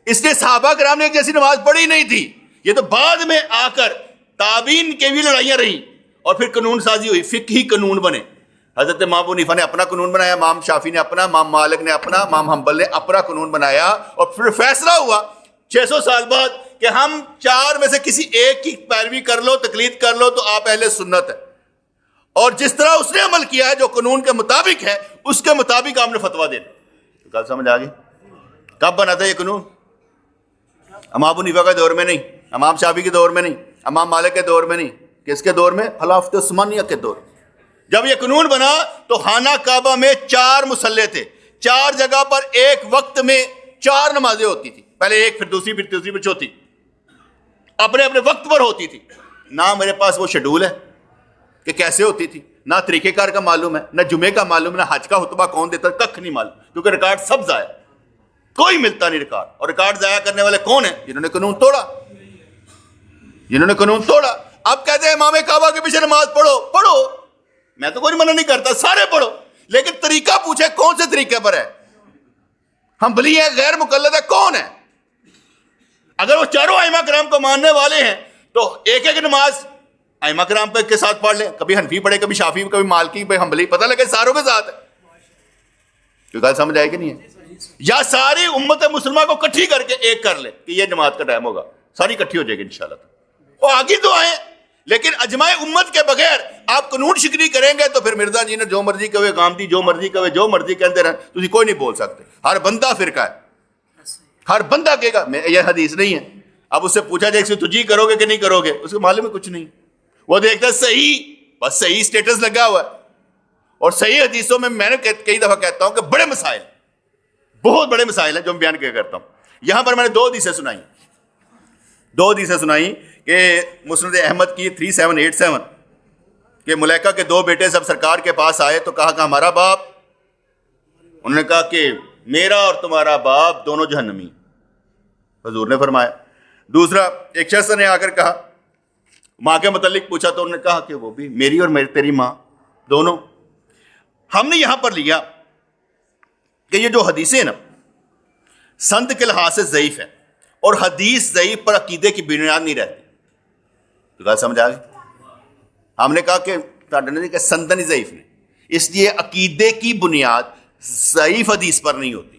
اس لیے صحابہ کرام نے ایک جیسی نماز پڑھی نہیں تھی. یہ تو بعد میں آ کر تابعین کے بھی لڑائیاں رہیں اور پھر قانون سازی ہوئی, فقہی قانون بنے. حضرت امام ابو حنیفہ نے اپنا قانون بنایا, امام شافعی نے اپنا, امام مالک نے اپنا, امام حنبل نے اپنا قانون بنایا, اور پھر فیصلہ ہوا 600 سال بعد کہ ہم 4 میں سے کسی ایک کی پیروی کر لو, تقلید کر لو تو آپ اہل سنت ہے. اور جس طرح اس نے عمل کیا ہے جو قانون کے مطابق ہے, اس کے مطابق آپ نے فتویٰ دینا. تو کل سمجھ آ گئی؟ کب بنا تھا یہ قانون؟ امام ابو حنیفہ کے دور میں نہیں, امام شافعی کے دور میں نہیں, امام مالک کے دور میں نہیں. کس کے دور میں؟ خلافت عثمانیہ کے دور. جب یہ قانون بنا تو خانہ کعبہ میں 4 مصلے تھے, 4 جگہ پر ایک وقت میں 4 نمازیں ہوتی تھی. پہلے ایک, پھر دوسری, پھر تیسری, پھر چوتھی, اپنے اپنے وقت پر ہوتی تھی. نہ میرے پاس وہ شیڈول ہے کہ کیسے ہوتی تھی, نہ طریقہ کار کا معلوم ہے, نہ جمعے کا معلوم, نہ حج کا خطبہ کون دیتا, ککھ نہیں معلوم, کیونکہ ریکارڈ سب ضائع, کوئی ملتا نہیں ریکارڈ. اور ریکارڈ ضائع کرنے والے کون ہیں؟ جنہوں نے قانون توڑا, جنہوں نے قانون توڑا. اب کہتے ہیں امام کعبہ کے پیچھے نماز پڑھو. پڑھو, میں تو کوئی منع نہیں کرتا, سارے پڑھو, لیکن طریقہ پوچھے کون سے طریقے پر ہے. حنبلی ہے, غیر مقلد ہے, کون ہے؟ اگر وہ چاروں ائمہ کرام کو ماننے والے ہیں تو ایک ایک نماز ائمہ کرام کے ساتھ پڑھ لیں, کبھی حنفی پڑھے, کبھی شافعی, کبھی مالکی, کبھی حنبلی, پتہ لگے ساروں کے ساتھ ہے. کوئی گل سمجھ آئے کہ نہیں ہے؟ یا ساری امت مسلمہ کو کٹھی کر کے ایک کر لے کہ یہ جماعت کا ٹائم ہوگا, ساری کٹھی ہو جائے گی انشاءاللہ. وہ آگے تو آئیں, لیکن اجماع امت کے بغیر آپ قانون شکنی کریں گے تو پھر مرزا جی نے جو مرضی کہے, گامدی جو مرضی کہے, جو مرضی کہتے رہیں, تسی کوئی نہیں بول سکتے. ہر بندہ فرقہ ہے, ہر بندہ کہے گا یہ حدیث نہیں ہے. اب اس سے پوچھا جائے کہ تجھی کرو گے کہ نہیں کرو گے, اس کے معلوم میں کچھ نہیں. وہ دیکھتا ہے صحیح, بس صحیح سٹیٹس لگا ہوا ہے. اور صحیح حدیثوں میں نے کئی دفعہ کہتا ہوں کہ بڑے مسائل, بہت بڑے مسائل ہیں جو میں بیان کیا کرتا ہوں. یہاں پر میں نے 2 حدیثیں سنائی کہ مسند احمد کی 3787 کہ ملیکہ کے 2 بیٹے جب سرکار کے پاس آئے تو کہا کہ ہمارا باپ, انہوں نے کہا کہ میرا اور تمہارا باپ دونوں جہنمی. حضور نے فرمایا. دوسرا, ایک شخص نے آ کر کہا, ماں کے متعلق پوچھا تو انہوں نے کہا کہ وہ بھی میری اور تیری ماں دونوں. ہم نے یہاں پر لیا کہ یہ جو حدیثیں نا سند کے لحاظ سے ضعیف ہے, اور حدیث ضعیف پر عقیدے کی بنیاد نہیں رہتی. تو بات سمجھ آ گئی؟ ہم نے کہا کہ سندن ہی ضعیف نہیں, اس لیے عقیدے کی بنیاد ضعیف حدیث پر نہیں ہوتی.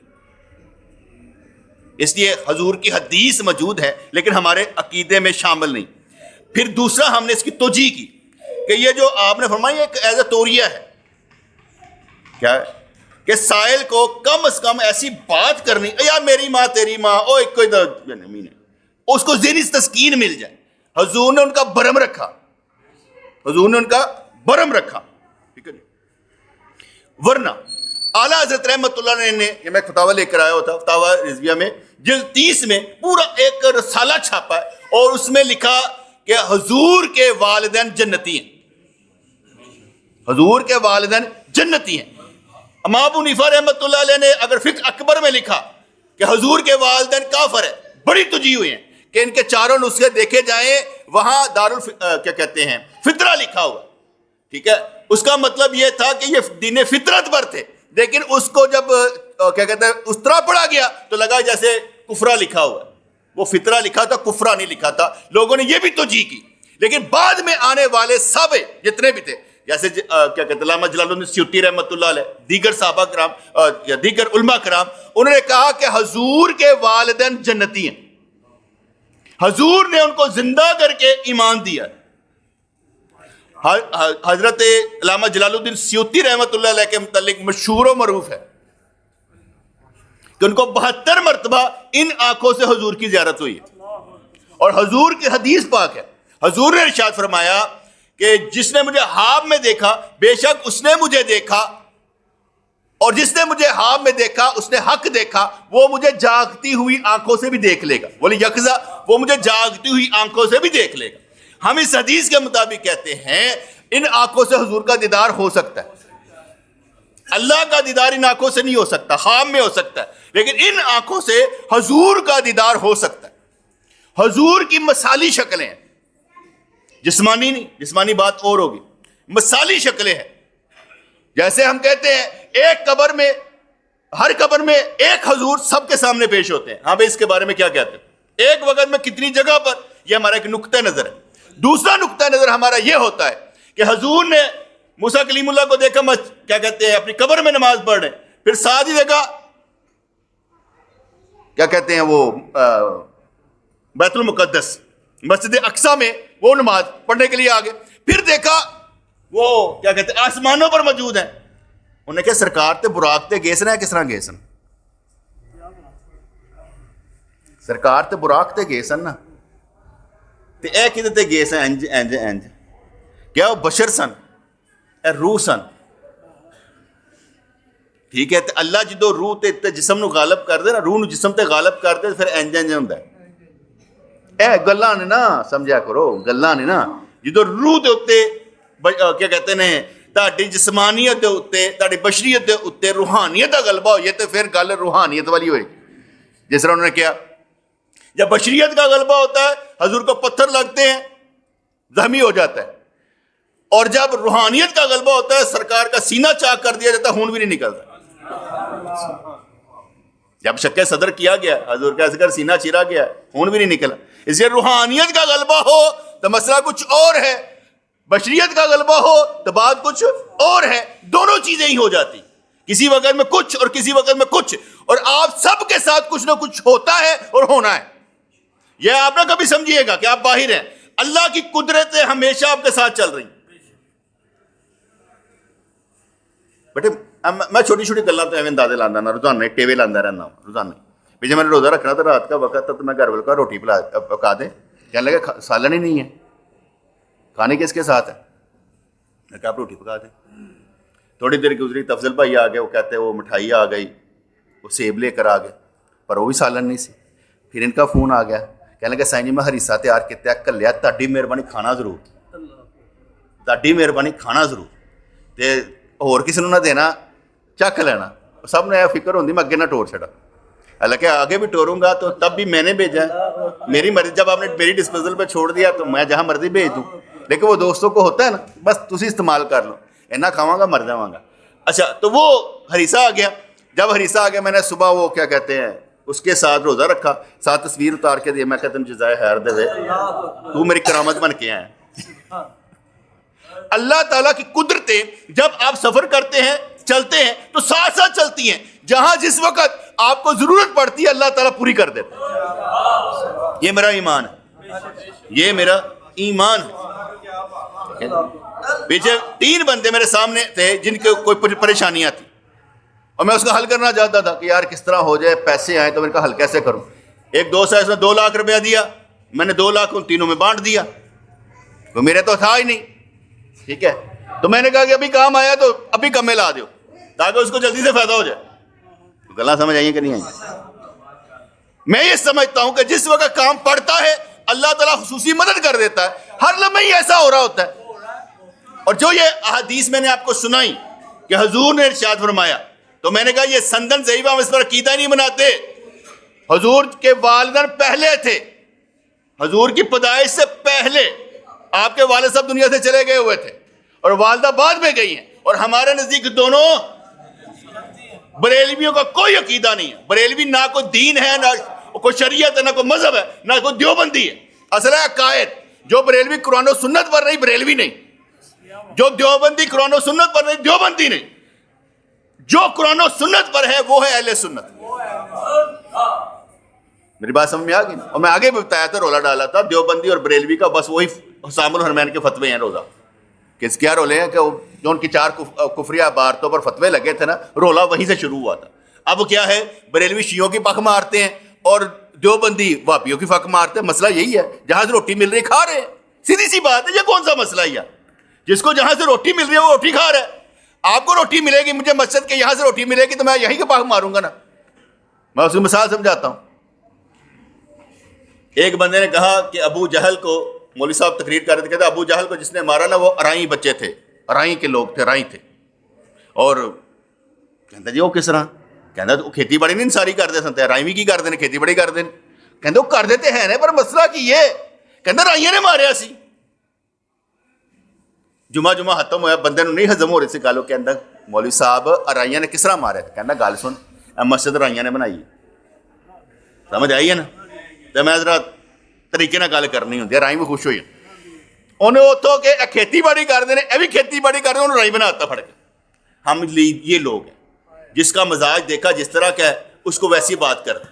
اس لیے حضور کی حدیث موجود ہے لیکن ہمارے عقیدے میں شامل نہیں. پھر دوسرا ہم نے اس کی توجیہ کی کہ یہ جو آپ نے فرمایا ایک ایز اے توریہ ہے. کیا ہے؟ کہ سائل کو کم از کم ایسی بات کرنی, یا میری ماں تیری ماں, او ایک کوئی زمین ہے, اس کو ذہنی تسکین مل جائے. حضور نے ان کا برم رکھا, حضور نے ان کا برم رکھا, ٹھیک ہے. ورنہ اعلیٰ حضرت رحمۃ اللہ علیہ نے, یہ میں فتاویٰ لے کر آیا ہوتا, فتاویٰ رضویہ میں جلد 30 میں پورا ایک رسالہ چھاپا ہے, اور اس میں لکھا کہ حضور کے والدین جنتی ہیں, حضور کے والدین جنتی ہیں. امام ابو حنیفہ رحمۃ اللہ علیہ نے اگر فقہ اکبر میں لکھا کہ حضور کے والدین کافر ہیں, بڑی تجھی ہوئی ہیں کہ ان کے چاروں نسخے دیکھے جائیں, وہاں کیا کہتے ہیں فطرہ لکھا ہوا, ٹھیک ہے. اس کا مطلب یہ تھا کہ یہ دین فطرت پر تھے, لیکن اس کو جب کیا کہتے ہیں اس طرح پڑھا گیا تو لگا جیسے کفرہ لکھا ہوا ہے. وہ فطرہ لکھا تھا, کفرہ نہیں لکھا تھا. لوگوں نے یہ بھی توجیہ کی, لیکن بعد میں آنے والے سب جتنے بھی تھے, جیسے کیا کہتے ہیں علامہ جلال الدین سیوطی رحمۃ اللہ علیہ, دیگر صحابہ کرام یا دیگر علماء کرام, انہوں نے کہا کہ حضور کے والدین جنتی ہیں. حضور نے ان کو زندہ کر کے ایمان دیا. حضرت علامہ جلال الدین سیوطی رحمۃ اللہ علیہ کے متعلق مشہور و معروف ہے کہ ان کو 72 مرتبہ ان آنکھوں سے حضور کی زیارت ہوئی ہے. اور حضور کی حدیث پاک ہے, حضور نے ارشاد فرمایا کہ جس نے مجھے خواب میں دیکھا بے شک اس نے مجھے دیکھا, اور جس نے مجھے خواب میں دیکھا اس نے حق دیکھا, وہ مجھے جاگتی ہوئی آنکھوں سے بھی دیکھ لے گا. بولے یقظہ, وہ مجھے جاگتی ہوئی آنکھوں سے بھی دیکھ لے گا. ہم اس حدیث کے مطابق کہتے ہیں ان آنکھوں سے حضور کا دیدار ہو سکتا ہے. اللہ کا دیدار ان آنکھوں سے نہیں ہو سکتا, خواب میں ہو سکتا ہے, لیکن ان آنکھوں سے حضور کا دیدار ہو سکتا ہے. حضور کی مثالی شکلیں ہیں, جسمانی نہیں, جسمانی بات اور ہوگی, مثالی شکلیں ہیں. جیسے ہم کہتے ہیں ایک قبر میں, ہر قبر میں ایک حضور سب کے سامنے پیش ہوتے ہیں. ہاں بھائی اس کے بارے میں کیا کہتے ہیں؟ ایک وقت میں کتنی جگہ پر, یہ ہمارا ایک نقطہ نظر ہے. دوسرا نقطہ نظر ہمارا یہ ہوتا ہے کہ حضور نے موسیٰ کلیم اللہ کو دیکھا کیا کہتے ہیں اپنی قبر میں نماز پڑھ رہے ہیں, پھر ساتھ ہی دیکھا کیا کہتے ہیں وہ بیت المقدس مسجد اقصیٰ میں وہ نماز پڑھنے کے لیے آگے, پھر دیکھا وہ کیا کہتے ہیں آسمانوں پر موجود ہیں. انہوں نے کہا سرکار تے براق تے گے سن ہے, کس طرح گے سن, سرکار تے براق تے گے سن نا, تے اے کدے تے گے سن انج انج انج, کیا وہ بشر سن, اے روح سن, ٹھیک ہے. تے اللہ جدو روح تے جسم نو غالب کر دے نا, روح نو جسم تے غالب کر دے, پھر انج انج ہوندا ہے. اے گلاں نے نا سمجھا کرو, گلاں نے نا, جدو روح دے اوتے کیا کہتے ہیں تہاڈی جسمانیت دے اوتے, تہاڈی بشریت دے اوتے روحانیت دا غلبہ ہوئے تے پھر گل روحانیت والی ہوئے گی. جس طرح انہوں نے کیا, جب بشریت کا غلبہ ہوتا ہے حضور کو پتھر لگتے ہیں, زخمی ہو جاتا ہے, اور جب روحانیت کا غلبہ ہوتا ہے سرکار کا سینہ چاک کر دیا جاتا ہے, خون بھی نہیں نکلتا. جب شق صدر کیا گیا حضور کا اصغر سینہ چیرا گیا, خون بھی نہیں نکلا. اس لیے روحانیت کا غلبہ ہو تو مسئلہ کچھ اور ہے, بشریت کا غلبہ ہو تو بات کچھ اور ہے. دونوں چیزیں ہی ہو جاتی, کسی وقت میں کچھ اور کسی وقت میں کچھ, اور آپ سب کے ساتھ کچھ نہ کچھ ہوتا ہے اور ہونا ہے. یہ آپ نہ کبھی سمجھیے گا کہ آپ باہر ہیں, اللہ کی قدرتیں ہمیشہ آپ کے ساتھ چل رہی. بیٹے میں چھوٹی چھوٹی گلاں تو ایویں اندازے لانا نا, روزانہ ٹیوے لانا رہنا روزانہ. بھی میں نے روزہ رکھنا تو رات کا وقت تھا تو میں گھر والوں کا روٹی پکا دیں, کہنے لگا سالن ہی نہیں ہے, کھانے کس کے ساتھ ہے, میں کہا آپ روٹی پکا دیں. تھوڑی دیر گزری تفضل بھائی آ گئے, وہ کہتے ہیں وہ مٹھائی آ گئی, وہ سیب لے کر آ گئے, پر وہ بھی سالن نہیں سی. پھر ان کا فون آ گیا, کہنے لگا سائیں جی میں ہریسہ تیار کیتے کلیا, تہاڈی مہربانی کھانا ضرور, تہاڈی مہربانی کھانا ضرور, تے اور کسی نہ دینا چک لینا. سب نے فکر ہوندی میں اگے نہ ٹور چھڑا, حالانکہ آگے بھی ٹوروں گا تو تب بھی میں نے بھیجا ہے, میری مرضی. جب آپ نے میری ڈسپوزل پہ چھوڑ دیا تو میں جہاں مرضی بھیج دوں, لیکن وہ دوستوں کو ہوتا ہے نا بس تسی استعمال کر لو, اینا کھاواں گا مر جاواں گا. اچھا تو وہ ہریسہ آ گیا. جب ہریسہ آ گیا میں نے صبح وہ کیا کہتے ہیں اس کے ساتھ روزہ رکھا, ساتھ تصویر اتار کے دیا, میں کہتا ہوں جزائے خیر دے, تو میری کرامت بن کے آیا. اللہ تعالیٰ کی قدرتیں جب آپ سفر کرتے ہیں چلتے ہیں تو ساتھ ساتھ چلتی ہیں, جہاں جس وقت آپ کو ضرورت پڑتی ہے اللہ تعالیٰ پوری کر دیتا ہے. یہ میرا ایمان ہے, یہ میرا ایمان ہے. پیچھے 3 بندے میرے سامنے تھے جن کے کوئی پریشانیاں تھیں, اور میں اس کا حل کرنا چاہتا تھا کہ یار کس طرح ہو جائے, پیسے آئیں تو میں ان کا حل کیسے کروں. ایک دوست ہے اس نے 2 لاکھ روپیہ دیا, میں نے 2 لاکھ ان تینوں میں بانٹ دیا, تو میرے تو تھا ہی نہیں. ٹھیک ہے, تو میں نے کہا کہ ابھی کام آیا تو ابھی کم لا دو تاکہ اس کو جلدی سے فائدہ ہو جائے. گلا سمجھ آئیے کہ نہیں آئی؟ میں یہ سمجھتا ہوں کہ جس وقت کام پڑتا ہے اللہ تعالیٰ خصوصی مدد کر دیتا ہے. ہر لمحے ہی ایسا ہو رہا ہوتا ہے. اور جو یہ احادیث میں نے آپ کو سنائی کہ حضور نے ارشاد فرمایا, تو میں نے کہا یہ سندن ضعیفہ, ہم اس پر عقیدہ نہیں بناتے. حضور کے والدین پہلے تھے, حضور کی پیدائش سے پہلے آپ کے والد صاحب دنیا سے چلے گئے ہوئے تھے اور والدہ بعد میں گئی ہیں. اور ہمارے نزدیک دونوں بریلویوں کا کوئی عقیدہ نہیں ہے. بریلوی نہ کوئی دین ہے, نہ کوئی شریعت ہے, نہ کوئی مذہب ہے, نہ کوئی دیوبندی ہے. اصل ہے عقائد. جو بریلوی قرآن و سنت پر نہیں بریلوی نہیں, جو دیوبندی قرآن و سنت پر نہیں دیوبندی نہیں, جو قرآن و سنت پر ہے وہ ہے اہل سنت. میری بات سمجھ میں آ گئی. اور میں آگے بھی بتایا تھا, رولا ڈالا تھا دیوبندی اور بریلوی کا, بس وہی حسام الحرمین کے فتوے ہیں روزہ. کس کیا رولے ہیں کہ جو ان کی 4 کفریہ عبارتوں پر فتوے لگے تھے نا, رولا وہیں سے شروع ہوا تھا. اب کیا ہے, بریلوی شیعوں کی پک مارتے ہیں اور دیوبندی وہابیوں کی پک مارتے ہیں. مسئلہ یہی ہے, جہاں سے روٹی مل رہی کھا رہے ہیں. سیدھی سی بات ہے, یہ کون سا مسئلہ ہے؟ جس کو جہاں سے روٹی مل رہی ہے وہ روٹی کھا رہا ہے. آپ کو روٹی ملے گی, مجھے مسجد کے یہاں سے روٹی ملے گی تو میں یہیں کے پاک ماروں گا نا. میں اس کی مثال سمجھاتا ہوں. ایک بندے نے کہا کہ ابو جہل کو, مولوی صاحب تقریر کر رہے تھے, کہتے ابو جہل کو جس نے مارا نا وہ ارائی بچے تھے, ارائی کے لوگ تھے, ارائی تھے. اور کہتا جی وہ کس طرح؟ کہتا وہ کھیتی باڑی نہیں ساری کر دے سنتے, ارائی کی کر دیں, کھیتی باڑی کر دیں. کہتے وہ کر دیتے ہیں نا, پر مسئلہ کی یہ کہتا رائیاں نے مارے اسی. جمعہ ختم ہوا, بندے نہیں ہزم ہو رہے سے گالوں کے اندر, مولوی صاحب ارائیاں نے کس طرح مارے تھے؟ کہنا گال سن, مسجد ارائیاں نے بنائی ہے. سمجھ آئی ہے نا؟ تو میں ذرا طریقے نہ گل کرنی ہوتی ہے, رائی میں خوش ہوئی. انہیں اتوں کہ کھیتی باڑی کر دیں, یہ بھی کھیتی باڑی کر دیں, انہوں رائی بناتا پڑ کے. ہم یہ لوگ ہیں جس کا مزاج دیکھا جس طرح کا ہے اس کو ویسی بات کرتے.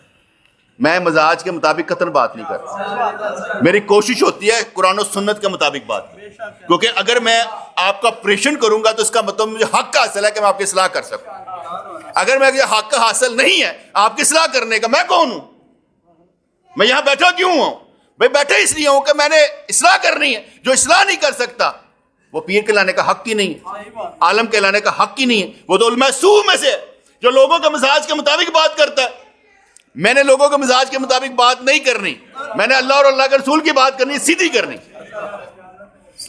میں مزاج کے مطابق قطن بات نہیں کرتا, میری کوشش ہوتی ہے قرآن و سنت کے مطابق بات کی. کیونکہ اگر میں آپ کا آپریشن کروں گا تو اس کا مطلب مجھے حق حاصل ہے کہ میں آپ کی اصلاح کر سکوں. اگر میں حق حاصل نہیں ہے آپ کی اصلاح کرنے کا, میں کون ہوں؟ میں یہاں بیٹھا کیوں ہوں بھائی؟ بیٹھے اس لیے ہوں کہ میں نے اصلاح کرنی ہے. جو اصلاح نہیں کر سکتا وہ پیر کہلانے کا حق ہی نہیں ہے, عالم کہلانے کا حق ہی نہیں ہے. وہ تو علماء سو میں سے جو لوگوں کے مزاج کے مطابق بات کرتا ہے. میں نے لوگوں کے مزاج کے مطابق بات نہیں کرنی, میں نے اللہ اور اللہ کے رسول کی بات کرنی, سیدھی کرنی.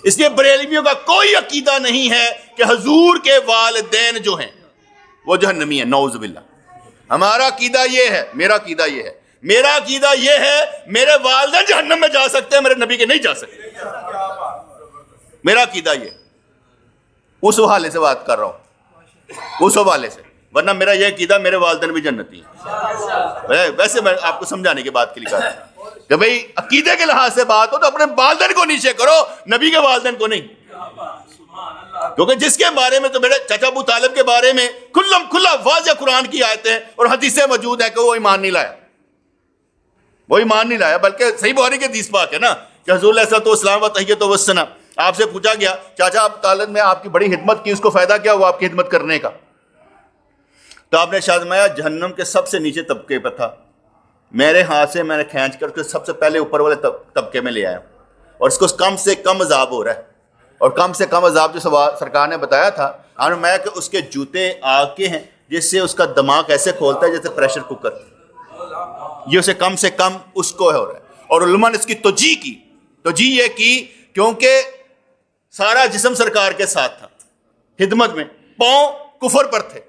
اس لیے بریلویوں کا کوئی عقیدہ نہیں ہے کہ حضور کے والدین جو ہیں وہ جہنمی ہیں, نعوذ باللہ. ہمارا عقیدہ یہ ہے, میرا عقیدہ یہ ہے, میرا عقیدہ یہ ہے میرے والدین جہنم میں جا سکتے ہیں, میرے نبی کے نہیں جا سکتے. میرا عقیدہ یہ, اس حوالے سے بات کر رہا ہوں, اس حوالے سے. ورنہ میرا یہ عقیدہ میرے والدین بھی جنتی ہیں. ویسے میں آپ کو سمجھانے کی بات کے لیے کہا کہ بھئی عقیدے کے لحاظ سے بات ہو تو اپنے والدین کو نیچے کرو, نبی کے والدین کو نہیں. کیونکہ جس کے بارے میں تو میرے چچا ابو طالب کے بارے میں کھلا واضح قرآن کی آیتیں اور حدیثیں موجود ہیں کہ وہ ایمان نہیں لایا, وہ ایمان نہیں لایا. بلکہ صحیح بخاری کے حدیث پاک ہے نا کہ حضور علیہ السلام و تحیت و ثنا, آپ سے پوچھا گیا چاچا ابو طالب میں آپ کی بڑی خدمت کی, اس کو فائدہ کیا ہوا آپ کی خدمت کرنے کا؟ تو آپ نے ارشاد فرمایا جہنم کے سب سے نیچے طبقے پہ تھا, میرے ہاتھ سے میں نے کھینچ کر کے سب سے پہلے اوپر والے طبقے میں لے آیا, اور اس کو کم سے کم عذاب ہو رہا ہے. اور کم سے کم عذاب جو سرکار نے بتایا تھا میں کہ اس کے جوتے آگ کے ہیں جس سے اس کا دماغ ایسے کھولتا ہے جیسے پریشر کوکر, یہ اسے کم سے کم اس کو ہو رہا ہے. اور علماء نے اس کی توجیہ یہ کی کیونکہ سارا جسم سرکار کے ساتھ تھا خدمت میں, پاؤں کفر پر تھے,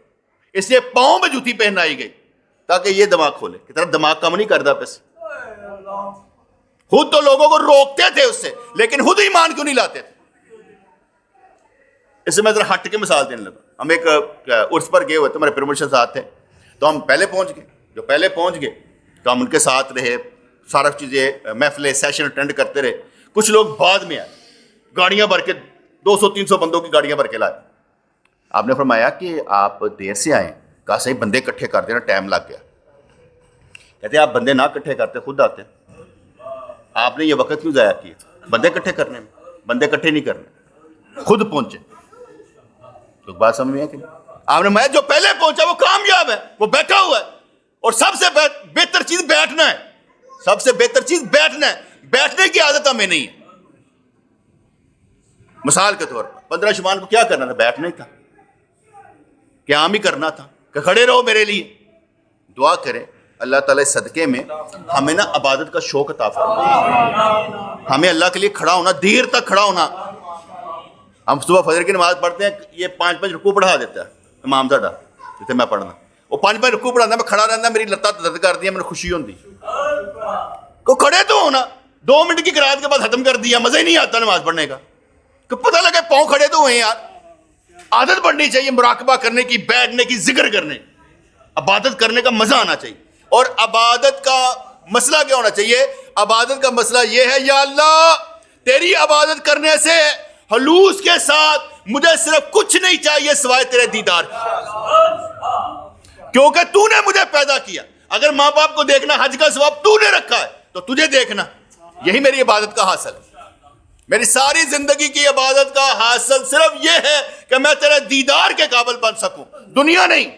اس لیے پاؤں میں جوتی پہنائی گئی تاکہ یہ دماغ کھولے. کہ طرف دماغ کم نہیں کرتا پیسے. خود تو لوگوں کو روکتے تھے اس سے, لیکن خود ایمان کیوں نہیں لاتے تھے؟ اس سے میں ذرا ہٹ کے مثال دینے لگا. ہم ایک عرس پر گئے ہوئے تھے, ہمارے پروموشن ساتھ تھے, تو ہم پہلے پہنچ گئے. جو پہلے پہنچ گئے تو ہم ان کے ساتھ رہے, سارا چیزیں محفلیں سیشن اٹینڈ کرتے رہے. کچھ لوگ بعد میں آئے, گاڑیاں بھر کے 200-300 بندوں کی گاڑیاں بھر کے لائے. آپ نے فرمایا کہ آپ دیر سے آئیں, کہا صحیح بندے اکٹھے کر دینا, ٹائم لگ گیا. کہتے آپ بندے نہ اکٹھے کرتے خود آتے, آپ نے یہ وقت کیوں ضائع کیا بندے اکٹھے کرنے میں؟ بندے اکٹھے نہیں کرنے, خود پہنچے. تو بات سمجھ میں ہے کہ آپ نے میں جو پہلے پہنچا وہ کامیاب ہے, وہ بیٹھا ہوا ہے. اور سب سے بہتر چیز بیٹھنا ہے, سب سے بہتر چیز بیٹھنا ہے. بیٹھنے کی عادت ہمیں نہیں ہے. مثال کے طور پر 15 شعبان کو کیا کرنا تھا؟ بیٹھنا ہی تھا. قیام ہی کرنا تھا کہ کھڑے رہو میرے لیے. دعا کریں اللہ تعالیٰ صدقے میں ہمیں نا عبادت کا شوق عطا فرمائے. ہمیں اللہ کے لیے کھڑا ہونا، دیر تک کھڑا ہونا. ہم صبح فجر کی نماز پڑھتے ہیں، یہ 5 رکوع پڑھا دیتا ہے امام زادہ جتنے میں پڑھنا، وہ 5 رکوع پڑھانا، میں کھڑا رہنا، میری لتاں درد کر دیا، میں خوشی ہوتی کو کھڑے تو ہونا. 2 منٹ کی قرات کے بعد ختم کر دیا، مزہ ہی نہیں آتا نماز پڑھنے کا. کہ پتہ لگے پاؤں کھڑے تو ہوئے یار. عادت بڑھنی چاہیے مراقبہ کرنے کی، بیٹھنے کی، ذکر کرنے، عبادت کرنے کا مزہ آنا چاہیے. اور عبادت کا مسئلہ کیا ہونا چاہیے؟ عبادت کا مسئلہ یہ ہے یا اللہ تیری عبادت کرنے سے خلوص کے ساتھ مجھے صرف کچھ نہیں چاہیے سوائے تیرے دیدار، کیونکہ تو نے مجھے پیدا کیا. اگر ماں باپ کو دیکھنا حج کا ثواب تو نے رکھا ہے تو تجھے دیکھنا، یہی میری عبادت کا حاصل ہے. میری ساری زندگی کی عبادت کا حاصل صرف یہ ہے کہ میں تیرے دیدار کے قابل بن سکوں، دنیا نہیں.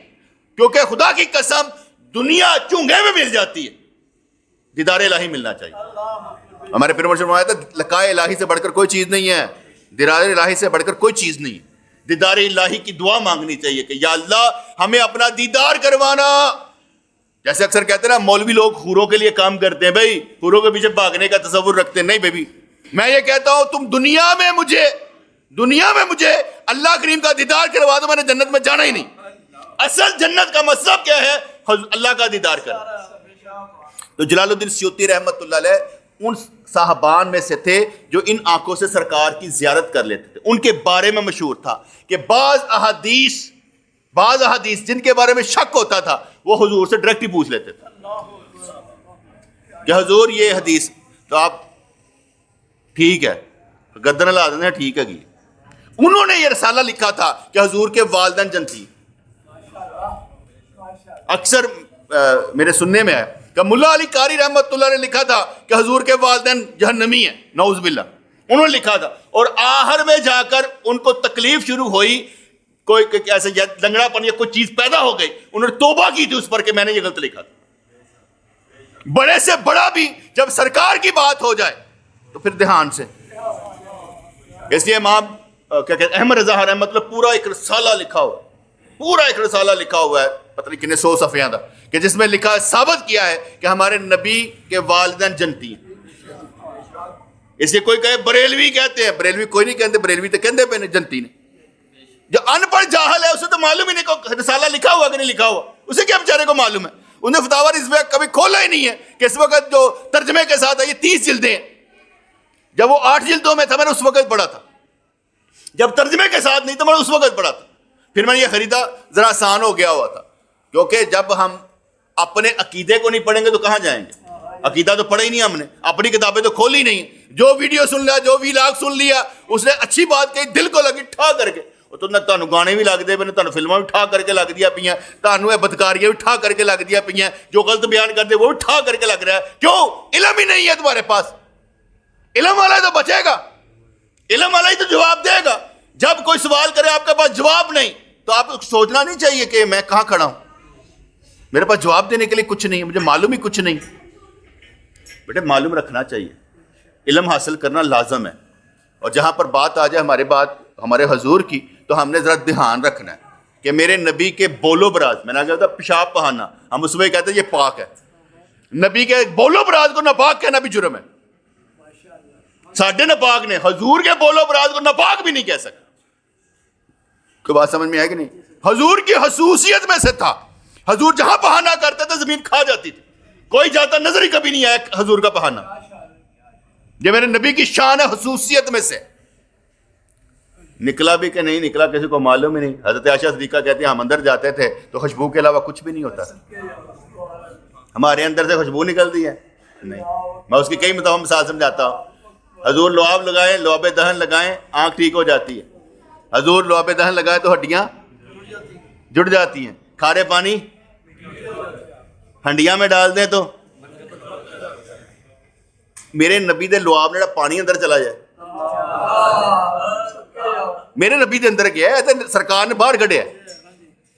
کیونکہ خدا کی قسم دنیا چونگے میں مل جاتی ہے، دیدار الہی ملنا چاہیے. ہمارے پیر مرشد فرمایا تھا لقائے الہی سے بڑھ کر کوئی چیز نہیں ہے، دیدار الہی سے بڑھ کر کوئی چیز نہیں ہے. دیدار الہی کی دعا مانگنی چاہیے کہ یا اللہ ہمیں اپنا دیدار کروانا. جیسے اکثر کہتے ہیں نا مولوی لوگ حوروں کے لیے کام کرتے ہیں، بھائی حوروں کے پیچھے بھاگنے کا تصور رکھتے ہیں. نہیں بیبی، میں یہ کہتا ہوں تم دنیا میں مجھے اللہ کریم کا دیدار کروا دو، میں نے جنت میں جانا ہی نہیں. اصل جنت کا مطلب کیا ہے؟ اللہ کا دیدار کرنا. تو جلال الدین سیوطی رحمت اللہ علیہ ان صاحبان میں سے تھے جو ان آنکھوں سے سرکار کی زیارت کر لیتے تھے. ان کے بارے میں مشہور تھا کہ بعض احادیث جن کے بارے میں شک ہوتا تھا وہ حضور سے ڈائریکٹ ہی پوچھ لیتے تھے کہ حضور یہ حدیث تو آپ ٹھیک ہے، گردن ہلا دینا ٹھیک ہے. انہوں نے یہ رسالہ لکھا تھا کہ حضور کے والدین جنتی. اکثر میرے سننے میں ہے کہ ملا علی قاری رحمت اللہ نے لکھا تھا کہ حضور کے والدین جہنمی ہیں، نعوذ باللہ. انہوں نے لکھا تھا اور آخر میں جا کر ان کو تکلیف شروع ہوئی، کوئی ایسے لنگڑا پن یا کوئی چیز پیدا ہو گئی، انہوں نے توبہ کی تھی اس پر کہ میں نے یہ غلط لکھا تھا. بڑے سے بڑا بھی جب سرکار کی بات ہو جائے تو پھر دھیان سے. اس لیے امام کیا کہتے ہیں احمد رضا رحمت اللہ پورا ایک رسالہ لکھا ہوا ہے پتہ نہیں کتنے 100 صفحیاں دا، کہ جس میں لکھا ہے ثابت کیا ہے کہ ہمارے نبی کے والدین جنتی ہیں. اس لیے کوئی کہے بریلوی کہتے ہیں، بریلوی کوئی نہیں کہتے، بریلوی تو کہتے پہ جنتی نے. جو ان پڑھ جاہل ہے اسے تو معلوم ہی نہیں کہ رسالہ لکھا ہوا کہ نہیں لکھا ہوا، اسے کیا بیچارے کو معلوم ہے. انہیں فتاوی رضویہ کبھی کھولا ہی نہیں ہے کہ اس وقت جو ترجمے کے ساتھ ہے یہ 30 جلدیں ہیں. جب وہ 8 جلدوں میں تھا میں نے اس وقت پڑھا تھا، جب ترجمے کے ساتھ نہیں تو میں نے اس وقت پڑھا تھا. پھر میں نے یہ خریدا، ذرا آسان ہو گیا ہوا تھا، کیونکہ جب ہم اپنے عقیدے کو نہیں پڑھیں گے تو کہاں جائیں گے. عقیدہ تو پڑھا ہی نہیں ہم نے، اپنی کتابیں تو کھولی نہیں. جو ویڈیو سن لیا، جو ویلاگ سن لیا، اس نے اچھی بات کہی، دل کو لگی ٹھا کر کے. تو نہ تانوں گانے بھی لگتے پے، تانوں فلماں بھی ٹھا کر کے لگ دیا پیا، تانوں یہ بدکاریاں بھی ٹھا کر کے لگ دیا پیا، جو غلط بیان کرتے وہ بھی ٹھا کر کے لگ رہا ہے. کیوں؟ علم ہی نہیں ہے تمہارے پاس. علم والا ہی تو بچے گا، علم والا ہی تو جواب دے گا. جب کوئی سوال کرے آپ کے پاس جواب نہیں تو آپ کو سوچنا نہیں چاہیے کہ میں کہاں کھڑا ہوں، میرے پاس جواب دینے کے لیے کچھ نہیں، مجھے معلوم ہی کچھ نہیں. بیٹے معلوم رکھنا چاہیے، علم حاصل کرنا لازم ہے. اور جہاں پر بات آ جائے ہمارے حضور کی تو ہم نے ذرا دھیان رکھنا ہے کہ میرے نبی کے بولو براز، میں نے کہا پیشاب بہانا، ہم اس میں کہتے ہیں یہ پاک ہے. نبی کے بولو براز کو ناپاک کہنا بھی جرم ہے. ساڈے ناپاک نے حضور کے بولو براز کو ناپاک بھی نہیں کہہ سکتے. کوئی بات سمجھ میں آئے کہ نہیں؟ حضور کی خصوصیت میں سے تھا، حضور جہاں بہانا کرتے تھے زمین کھا جاتی تھی. کوئی جاتا نظر ہی کبھی نہیں آیا حضور کا بہانا. یہ میرے نبی کی شان ہے، خصوصیت میں سے. نکلا بھی کہ نہیں نکلا کسی کو معلوم ہی نہیں. حضرت عائشہ صدیقہ کہتی ہیں ہم اندر جاتے تھے تو خوشبو کے علاوہ کچھ بھی نہیں ہوتا. ہمارے اندر سے خوشبو نکلتی ہے نہیں. میں اس کی کئی مثال سمجھاتا ہوں. حضور لعاب لگائیں، لعاب دہن لگائیں، آنکھ ٹھیک ہو جاتی ہے. حضور لعاب دہن لگائے تو ہڈیاں جڑ جاتی ہیں. کھارے پانی ہنڈیاں میں ڈال دیں تو میرے نبی دے لعاب نے پانی اندر چلا جائے، میرے نبی دے اندر گیا ہے، سرکار نے باہر کھڑیا ہے.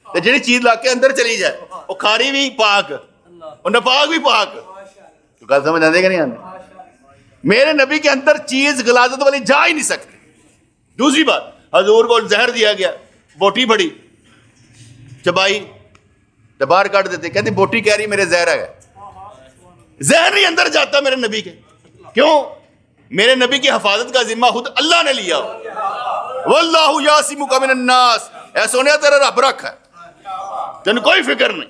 جہی چیز لا کے اندر چلی جائے وہ کھاری بھی پاک اور ناپاک بھی پاک. تو گل سمجھ آتے کہ نہیں آتے؟ میرے نبی کے اندر چیز غلاظت والی جا ہی نہیں سکتی. دوسری بات, حضور کو زہر دیا گیا, بوٹی بڑی چبائی تو باہر کاٹ دیتے, کہتے بوٹی کہہ رہی میرے زہر ہے. زہر نہیں اندر جاتا میرے نبی کے. کیوں؟ میرے نبی کی حفاظت کا ذمہ خود اللہ نے لیا. واللہ یعصمک من الناس, اے سونیا تیرا رب رکھا ہے, تین کوئی فکر نہیں.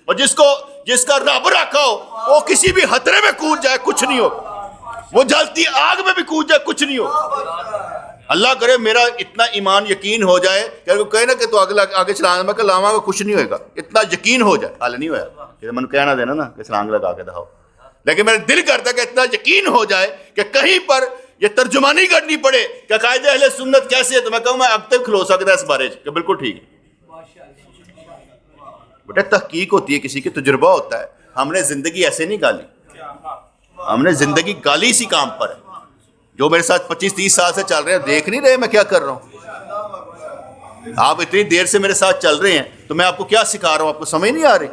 اور جس کا رب رکھا ہو وہ کسی بھی خطرے میں کود جائے کچھ نہیں ہو, وہ جلتی آگ میں بھی کود جائے کچھ نہیں ہو. اللہ کرے میرا اتنا ایمان یقین ہو جائے کہ کہے نا کہ تو آگے چھلانگ میں کہ لاواں گا کچھ نہیں ہوئے گا, اتنا یقین ہو جائے. حال نہیں ہوا کہ من کہنا دینا نا کہ چھلانگ لگا کے دکھاؤ, لیکن میرا دل کرتا ہے کہ اتنا یقین ہو جائے کہ کہیں پر یہ ترجمانی کرنی پڑے کہ قائد اہل سنت کیسے ہے, تو میں کہوں میں اب تک کھلو سکتا ہے اس بارے کہ بالکل ٹھیک ہے. بیٹا تحقیق ہوتی ہے, کسی کی تجربہ ہوتا ہے. ہم نے زندگی ایسے نہیں گالی, ہم نے زندگی گالی اسی کام پر ہے. جو میرے ساتھ 25-30 سال سے چل رہے ہیں, دیکھ نہیں رہے میں کیا کر رہا ہوں. آپ اتنی دیر سے میرے ساتھ چل رہے ہیں تو میں آپ کو کیا سکھا رہا ہوں, آپ کو سمجھ نہیں آ رہی؟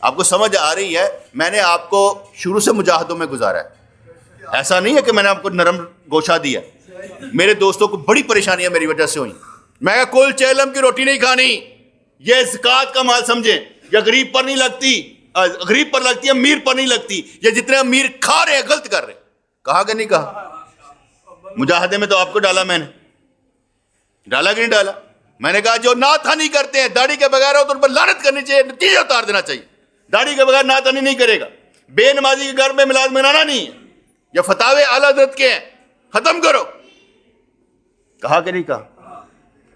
آپ کو سمجھ آ رہی ہے. میں نے آپ کو شروع سے مجاہدوں میں گزارا ہے. ایسا نہیں ہے کہ میں نے آپ کو نرم گوشہ دیا. میرے دوستوں کو بڑی پریشانیاں میری وجہ سے ہوئی. میں کہا کل چیلم کی روٹی نہیں کھانی, یہ زکوٰۃ کا مال سمجھیں, یہ غریب پر نہیں لگتی, غریب پر لگتی ہے, امیر پر نہیں لگتی. یہ جتنے امیر کھا رہے ہیں غلط کر رہے ہیں. کہا کہ نہیں کہا؟ مجاہدے میں تو آپ کو ڈالا, میں نے ڈالا کہ نہیں ڈالا؟ میں نے کہا جو ناتھانی کرتے ہیں داڑھی کے بغیر ہو تو ان پر لعنت کرنی چاہیے, نتیجہ اتار دینا چاہیے. داڑھی کے بغیر ناتھانی نہیں کرے گا. بے نمازی کے گھر میں میلاد منانا نہیں ہے, یہ فتاوے اعلیٰ حضرت کے ہیں, ختم کرو. کہا کہ نہیں کہا؟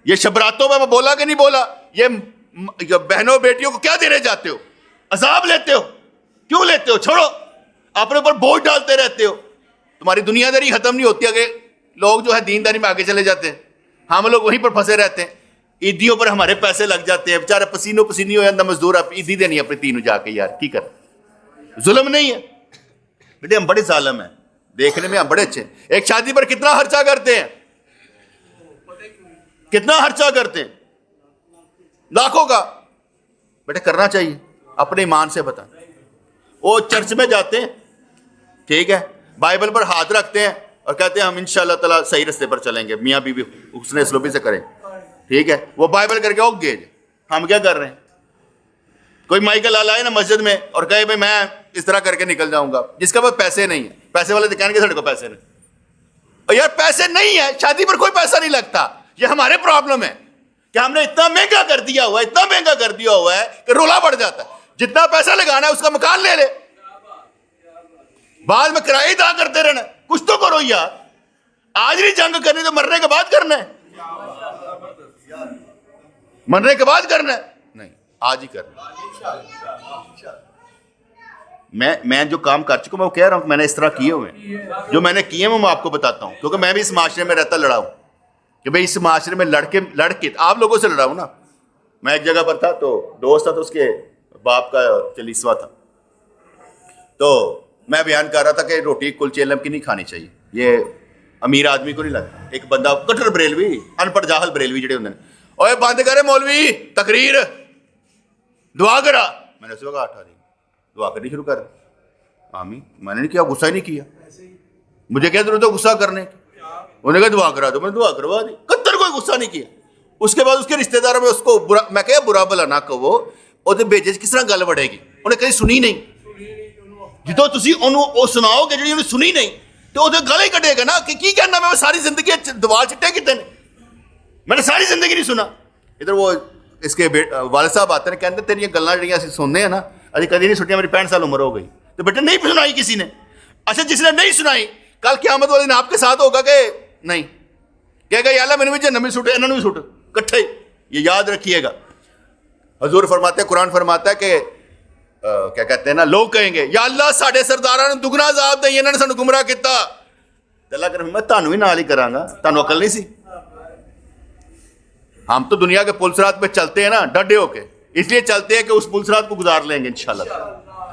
یہ شبراتوں میں بولا کہ نہیں بولا؟ یہ بہنوں بیٹیوں کو کیا دینے جاتے ہو؟ عذاب لیتے ہو. کیوں لیتے ہو؟ چھوڑو, اپنے اوپر بوجھ ڈالتے رہتے ہو. تمہاری دنیا داری ختم نہیں ہوتی. اگر لوگ جو ہے دینداری میں آگے چلے جاتے ہیں, ہم لوگ وہیں پر پھنسے رہتے ہیں. عیدیوں پر ہمارے پیسے لگ جاتے ہیں, بیچارے پسینوں پسینی ہو جاتا مزدور, آپ عیدی دینی اپنے تینوں جا کے. یار کی کر, ظلم نہیں ہے بیٹے؟ ہم بڑے ظالم ہیں, دیکھنے میں ہم بڑے اچھے ہیں. ایک شادی پر کتنا خرچہ کرتے ہیں, کتنا خرچہ کرتے ہیں؟ لاکھوں کا. بیٹے کرنا چاہیے, اپنے ایمان سے بتا. وہ چرچ میں جاتے ہیں, ٹھیک ہے, بائبل پر ہاتھ رکھتے ہیں اور کہتے ہیں ہم انشاءاللہ تعالیٰ صحیح رستے پر چلیں گے, میاں بیوی حسن اسلوبی سے کریں, ٹھیک ہے. وہ بائبل کر کے اوک گئے. ہم کیا کر رہے ہیں؟ کوئی مائی کا لالا ہے نا مسجد میں اور کہے بھائی میں اس طرح کر کے نکل جاؤں گا, جس کا پاس پیسے نہیں ہے. پیسے والے تو کہیں گے ساڑھے کو پیسے نہیں, اور یار پیسے نہیں ہے, شادی پر کوئی پیسہ نہیں لگتا. یہ ہمارے پرابلم ہے کہ ہم نے اتنا مہنگا کر دیا ہوا ہے, اتنا مہنگا کر دیا ہوا ہے کہ رولا پڑ جاتا ہے. جتنا پیسہ لگانا ہے اس کا مکان لے لے, بعد میں کرایہ ادا کرتے رہنا. کچھ تو کرو یار, آج نہیں جنگ کرنی تو مرنے کے بعد کرنا ہے. مرنے کے بعد کرنا ہے, نہیں آج ہی کرنا. میں جو کام کر چکا ہوں میں وہ کہہ رہا ہوں, میں نے اس طرح کیے ہوئے ہیں. جو میں نے کیے ہیں میں آپ کو بتاتا ہوں, کیونکہ میں بھی اس معاشرے میں رہتا لڑا ہوں کہ بھئی اس معاشرے میں لڑ کے آپ لوگوں سے لڑا ہوں نا. میں ایک جگہ پر تھا تو دوست تھا, تو اس کے باپ کا چلیسوا تھا, تو میں بیان کر رہا تھا کہ روٹی کلچے علم کی نہیں کھانی چاہیے, یہ امیر آدمی کو نہیں لگتا. ایک بندہ کٹر بریلوی, ان پڑھ جاہل بریلوی جڑے ہوندے نے, اوے بند کرے مولوی تقریر, دعا کرا. میں نے اس وقت اٹھا دی, دعا کرنی شروع کر دی. آمین. میں نے نہیں کیا, غصہ ہی نہیں کیا. مجھے کیا ضرورت ہے غصہ کرنے کی؟ انہوں نے کہا دعا کرا دو, میں نے دعا کروا دی. قطر کوئی غصہ نہیں کیا. اس کے بعد اس کے رشتہ داروں میں اس کو برا, میں کہا برا بلا نہ کہو, وہ بیجے کس طرح گل بڑھے گی. انہیں کہیں سنی نہیں. جدو تسی انہوں سناؤ گے جی انہیں سنی نہیں تو وہ گل ہی کٹے گا نا کہ کی کہنا میں ساری زندگی دوال چٹے کتنے نے, میں نے ساری زندگی نہیں سنا. ادھر وہ اس کے والد صاحب آتے ہیں, کہتے تیری گلاں جڑیاں اسی سننے ہیں نا ابھی کدی نہیں سنیاں, میری 65 سال عمر ہو گئی. تو بیٹے نہیں سنائی کسی نے. اچھا جس نے نہیں سنائی کل قیامت والے دن آپ کے ساتھ ہوگا کہ نہیں, کہے گا یا اللہ میں نے بھی جنم بھی سٹ, انہوں نے بھی سٹ کٹھے. یہ یاد رکھیے گا. حضور فرماتے ہیں, قرآن فرماتا ہے کہ کیا کہتے ہیں نا, لوگ کہیں گے یا اللہ ساڈے سرداراں نے دگنا عذاب دئی, انہوں نے سانو گمراہ کیتا. اللہ کرے میں تانوں ہی نال ہی کراں گا, تانوں عقل نہیں سی. ہم تو دنیا کے پل صراط پہ چلتے ہیں نا ڈڈے ہو کے, اس لیے چلتے ہیں کہ اس پل صراط کو گزار لیں گے انشاءاللہ.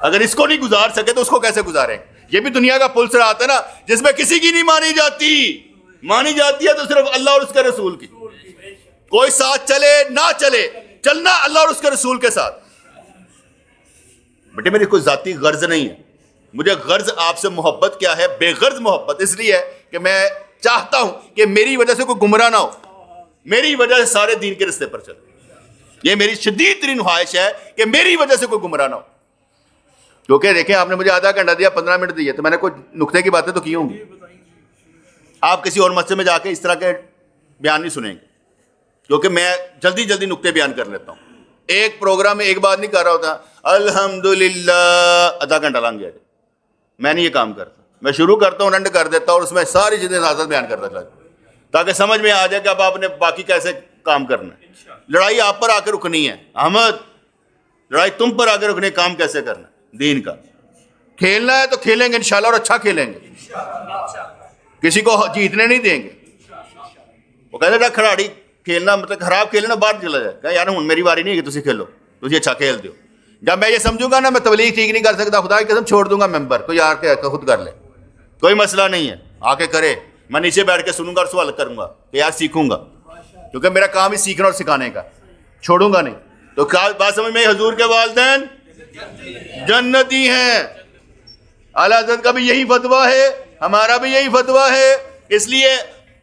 اگر اس کو نہیں گزار سکے تو اس کو کیسے گزاریں؟ یہ بھی دنیا کا پل صراط ہے نا, جس میں کسی کی نہیں مانی جاتی. مانی جاتی ہے تو صرف اللہ اور اس کے رسول کی. کوئی ساتھ چلے نہ چلے, چلنا اللہ اور اس کے رسول کے ساتھ. بیٹے میری کوئی ذاتی غرض نہیں ہے, مجھے غرض آپ سے محبت کیا ہے؟ بے غرض محبت اس لیے ہے کہ میں چاہتا ہوں کہ میری وجہ سے کوئی گمراہ نہ ہو، میری وجہ سے سارے دین کے رستے پر چلے. یہ میری شدید ترین خواہش ہے کہ میری وجہ سے کوئی گمراہ نہ ہو. کیونکہ دیکھیں آپ نے مجھے آدھا گھنٹہ دیا، 15 منٹ دیے، تو میں نے کوئی نقطے کی باتیں تو کی ہوں گی. آپ کسی اور مسجد میں جا کے اس طرح کے بیان نہیں سنیں گے، کیونکہ میں جلدی جلدی نقطے بیان کر لیتا ہوں. ایک پروگرام میں ایک بات نہیں کر رہا ہوتا الحمدللہ آدھا گھنٹہ لنگ گیا. میں نہیں یہ کام کرتا، میں شروع کرتا ہوں رنڈ کر دیتا ہوں اور اس میں ساری چیزیں ساتھ بیان کرتا چلا جاتا تاکہ سمجھ میں آ جائے کہ اب آپ نے باقی کیسے کام کرنا ہے. لڑائی آپ پر آ کے رکنی ہے احمد، لڑائی تم پر آ کے رکنی ہے. کام کیسے کرنا ہے دین کا؟ کھیلنا ہے تو کھیلیں گے انشاءاللہ، اور اچھا کھیلیں گے، کسی کو جیتنے نہیں دیں گے. وہ کہتے ہیں کھلاڑی کھیلنا مطلب خراب کھیلنا باہر چلا جائے. کہ یار ہوں میری باری نہیں ہے کہ تسی کھیلو، تجھے اچھا کھیل دیو. جب میں یہ سمجھوں گا نا میں تبلیغ ٹھیک نہیں کر سکتا، خدا کی قسم چھوڑ دوں گا ممبر کو، یار کے خود کر لے، کوئی مسئلہ نہیں ہے، آ کے کرے. میں نیچے بیٹھ کے سنوں گا اور سوال کروں گا کہ یار سیکھوں گا، کیونکہ میرا کام ہی سیکھنا اور سکھانے کا، چھوڑوں گا نہیں. تو بات سمجھ میں؟ حضور کے والدین جنتی ہیں. اعلیٰ حضرت کا بھی یہی فتویٰ ہے، ہمارا بھی یہی فتویٰ ہے. اس لیے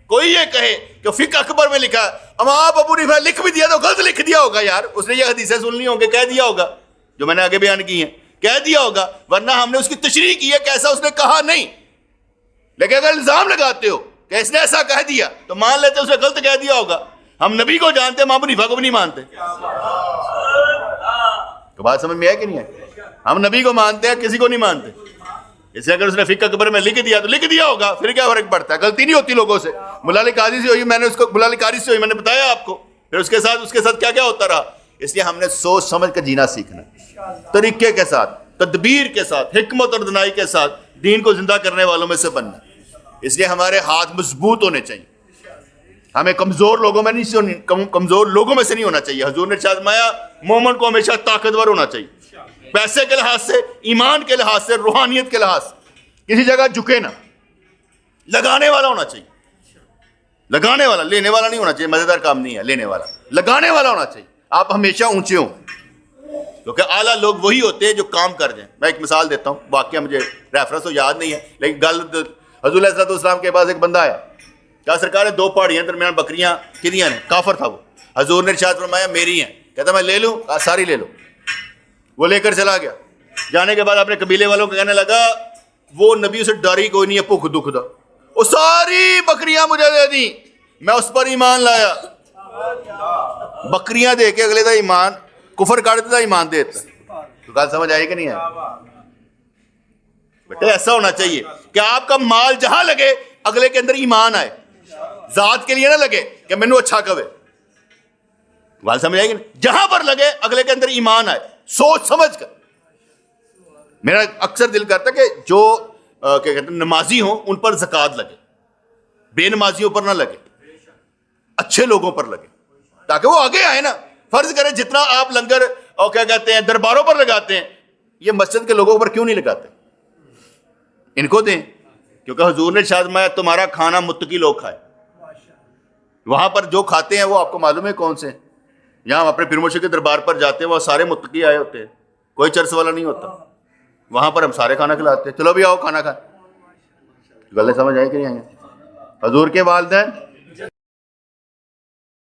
کوئی یہ کہے کہ فقہ اکبر میں لکھا ہے، اب آپ ابو حنیفہ لکھ بھی دیا تو غلط لکھ دیا ہوگا. یار اس نے یہ حدیثیں سننی ہوں گے، کہہ دیا ہوگا جو میں نے آگے بیان کی ہیں، کہہ دیا ہوگا، ورنہ ہم نے اس کی تشریح کی ہے کہ ایسا اس نے کہا نہیں. لیکن اگر الزام لگاتے ہو کہ اس نے ایسا کہہ دیا تو مان لیتے اس نے غلط کہہ دیا ہوگا. ہم نبی کو جانتے ہیں، ابو حنیفہ کو بھی نہیں مانتے. تو بات سمجھ میں ہے کہ نہیں ہے؟ ہم نبی کو مانتے ہیں، کسی کو نہیں مانتے. اس لیے اگر اس نے فقہ اکبر میں لکھ دیا تو لکھ دیا ہوگا، پھر کیا فرق پڑتا ہے؟ غلطی نہیں ہوتی لوگوں سے. ملا علی قاری سے ہوئی، میں نے اس کو ملا علی قاری سے ہوئی، میں نے بتایا آپ کو. پھر اس کے ساتھ کیا کیا ہوتا رہا. اس لیے ہم نے سوچ سمجھ کر جینا سیکھنا، طریقے کے ساتھ، تدبیر کے ساتھ، حکمت اور دانائی کے ساتھ دین کو زندہ کرنے والوں میں سے بننا. اس لیے ہمارے ہاتھ مضبوط ہونے چاہیے، ہمیں کمزور لوگوں میں سے نہیں ہونا چاہیے. حضور نے ارشاد فرمایا مومن کو ہمیشہ طاقتور ہونا چاہیے، پیسے کے لحاظ سے، ایمان کے لحاظ سے، روحانیت کے لحاظ سے. کسی جگہ جھکے نہ، لگانے والا ہونا چاہیے. لگانے والا، لینے والا نہیں ہونا چاہیے. مزیدار کام نہیں ہے لینے والا، لگانے والا ہونا چاہیے. آپ ہمیشہ اونچے ہوں، کیونکہ اعلیٰ لوگ وہی ہوتے ہیں جو کام کر جائیں. میں ایک مثال دیتا ہوں، واقعہ مجھے ریفرنس تو یاد نہیں ہے، لیکن گل حضور علیہ السلام کے پاس ایک بندہ آیا، کہا سرکار ہے 2 پہاڑیاں درمیان بکریاں کدیاں ہیں. کافر تھا وہ. حضور نے ارشاد فرمایا میری ہیں. کہتا میں لے لوں؟ کہا ساری لے لو. وہ لے کر چلا گیا. جانے کے بعد اپنے قبیلے والوں کو کہنے لگا وہ نبی سے ڈاری کوئی نہیں ہے، بھوک دکھ دا، وہ ساری بکریاں مجھے دے دی، میں اس پر ایمان لایا. بکریاں دے کے اگلے دا ایمان کفر کر دیتا، ایمان دیتا. تو بات سمجھ آئی کہ نہیں ہے؟ بیٹے ایسا ہونا چاہیے کہ آپ کا مال جہاں لگے اگلے کے اندر ایمان آئے، ذات کے لیے نہ لگے کہ مینوں اچھا کہے. بات سمجھ آئی کہ نہیں؟ جہاں پر لگے اگلے کے اندر ایمان آئے، سوچ سمجھ کر. میرا اکثر دل کرتا ہے کہ جو کیا کہتے ہیں نمازی ہوں ان پر زکوٰۃ لگے، بے نمازیوں پر نہ لگے، اچھے لوگوں پر لگے تاکہ وہ آگے آئے نا. فرض کریں جتنا آپ لنگر اور کیا کہتے ہیں درباروں پر لگاتے ہیں، یہ مسجد کے لوگوں پر کیوں نہیں لگاتے؟ ان کو دیں، کیونکہ حضور نے ارشاد فرمایا تمہارا کھانا متقی لوگ کھائے. وہاں پر جو کھاتے ہیں وہ آپ کو معلوم ہے کون سے؟ یہاں ہم اپنے پیر مرشد کے دربار پر جاتے ہیں، وہ سارے متقی آئے ہوتے ہیں، کوئی چرس والا نہیں ہوتا. وہاں پر ہم سارے کھانا کھلاتے ہیں، چلو بھی آؤ کھانا کھائیں. گلے سمجھ آئی کہ نہیں آئیں؟ حضور کے والدین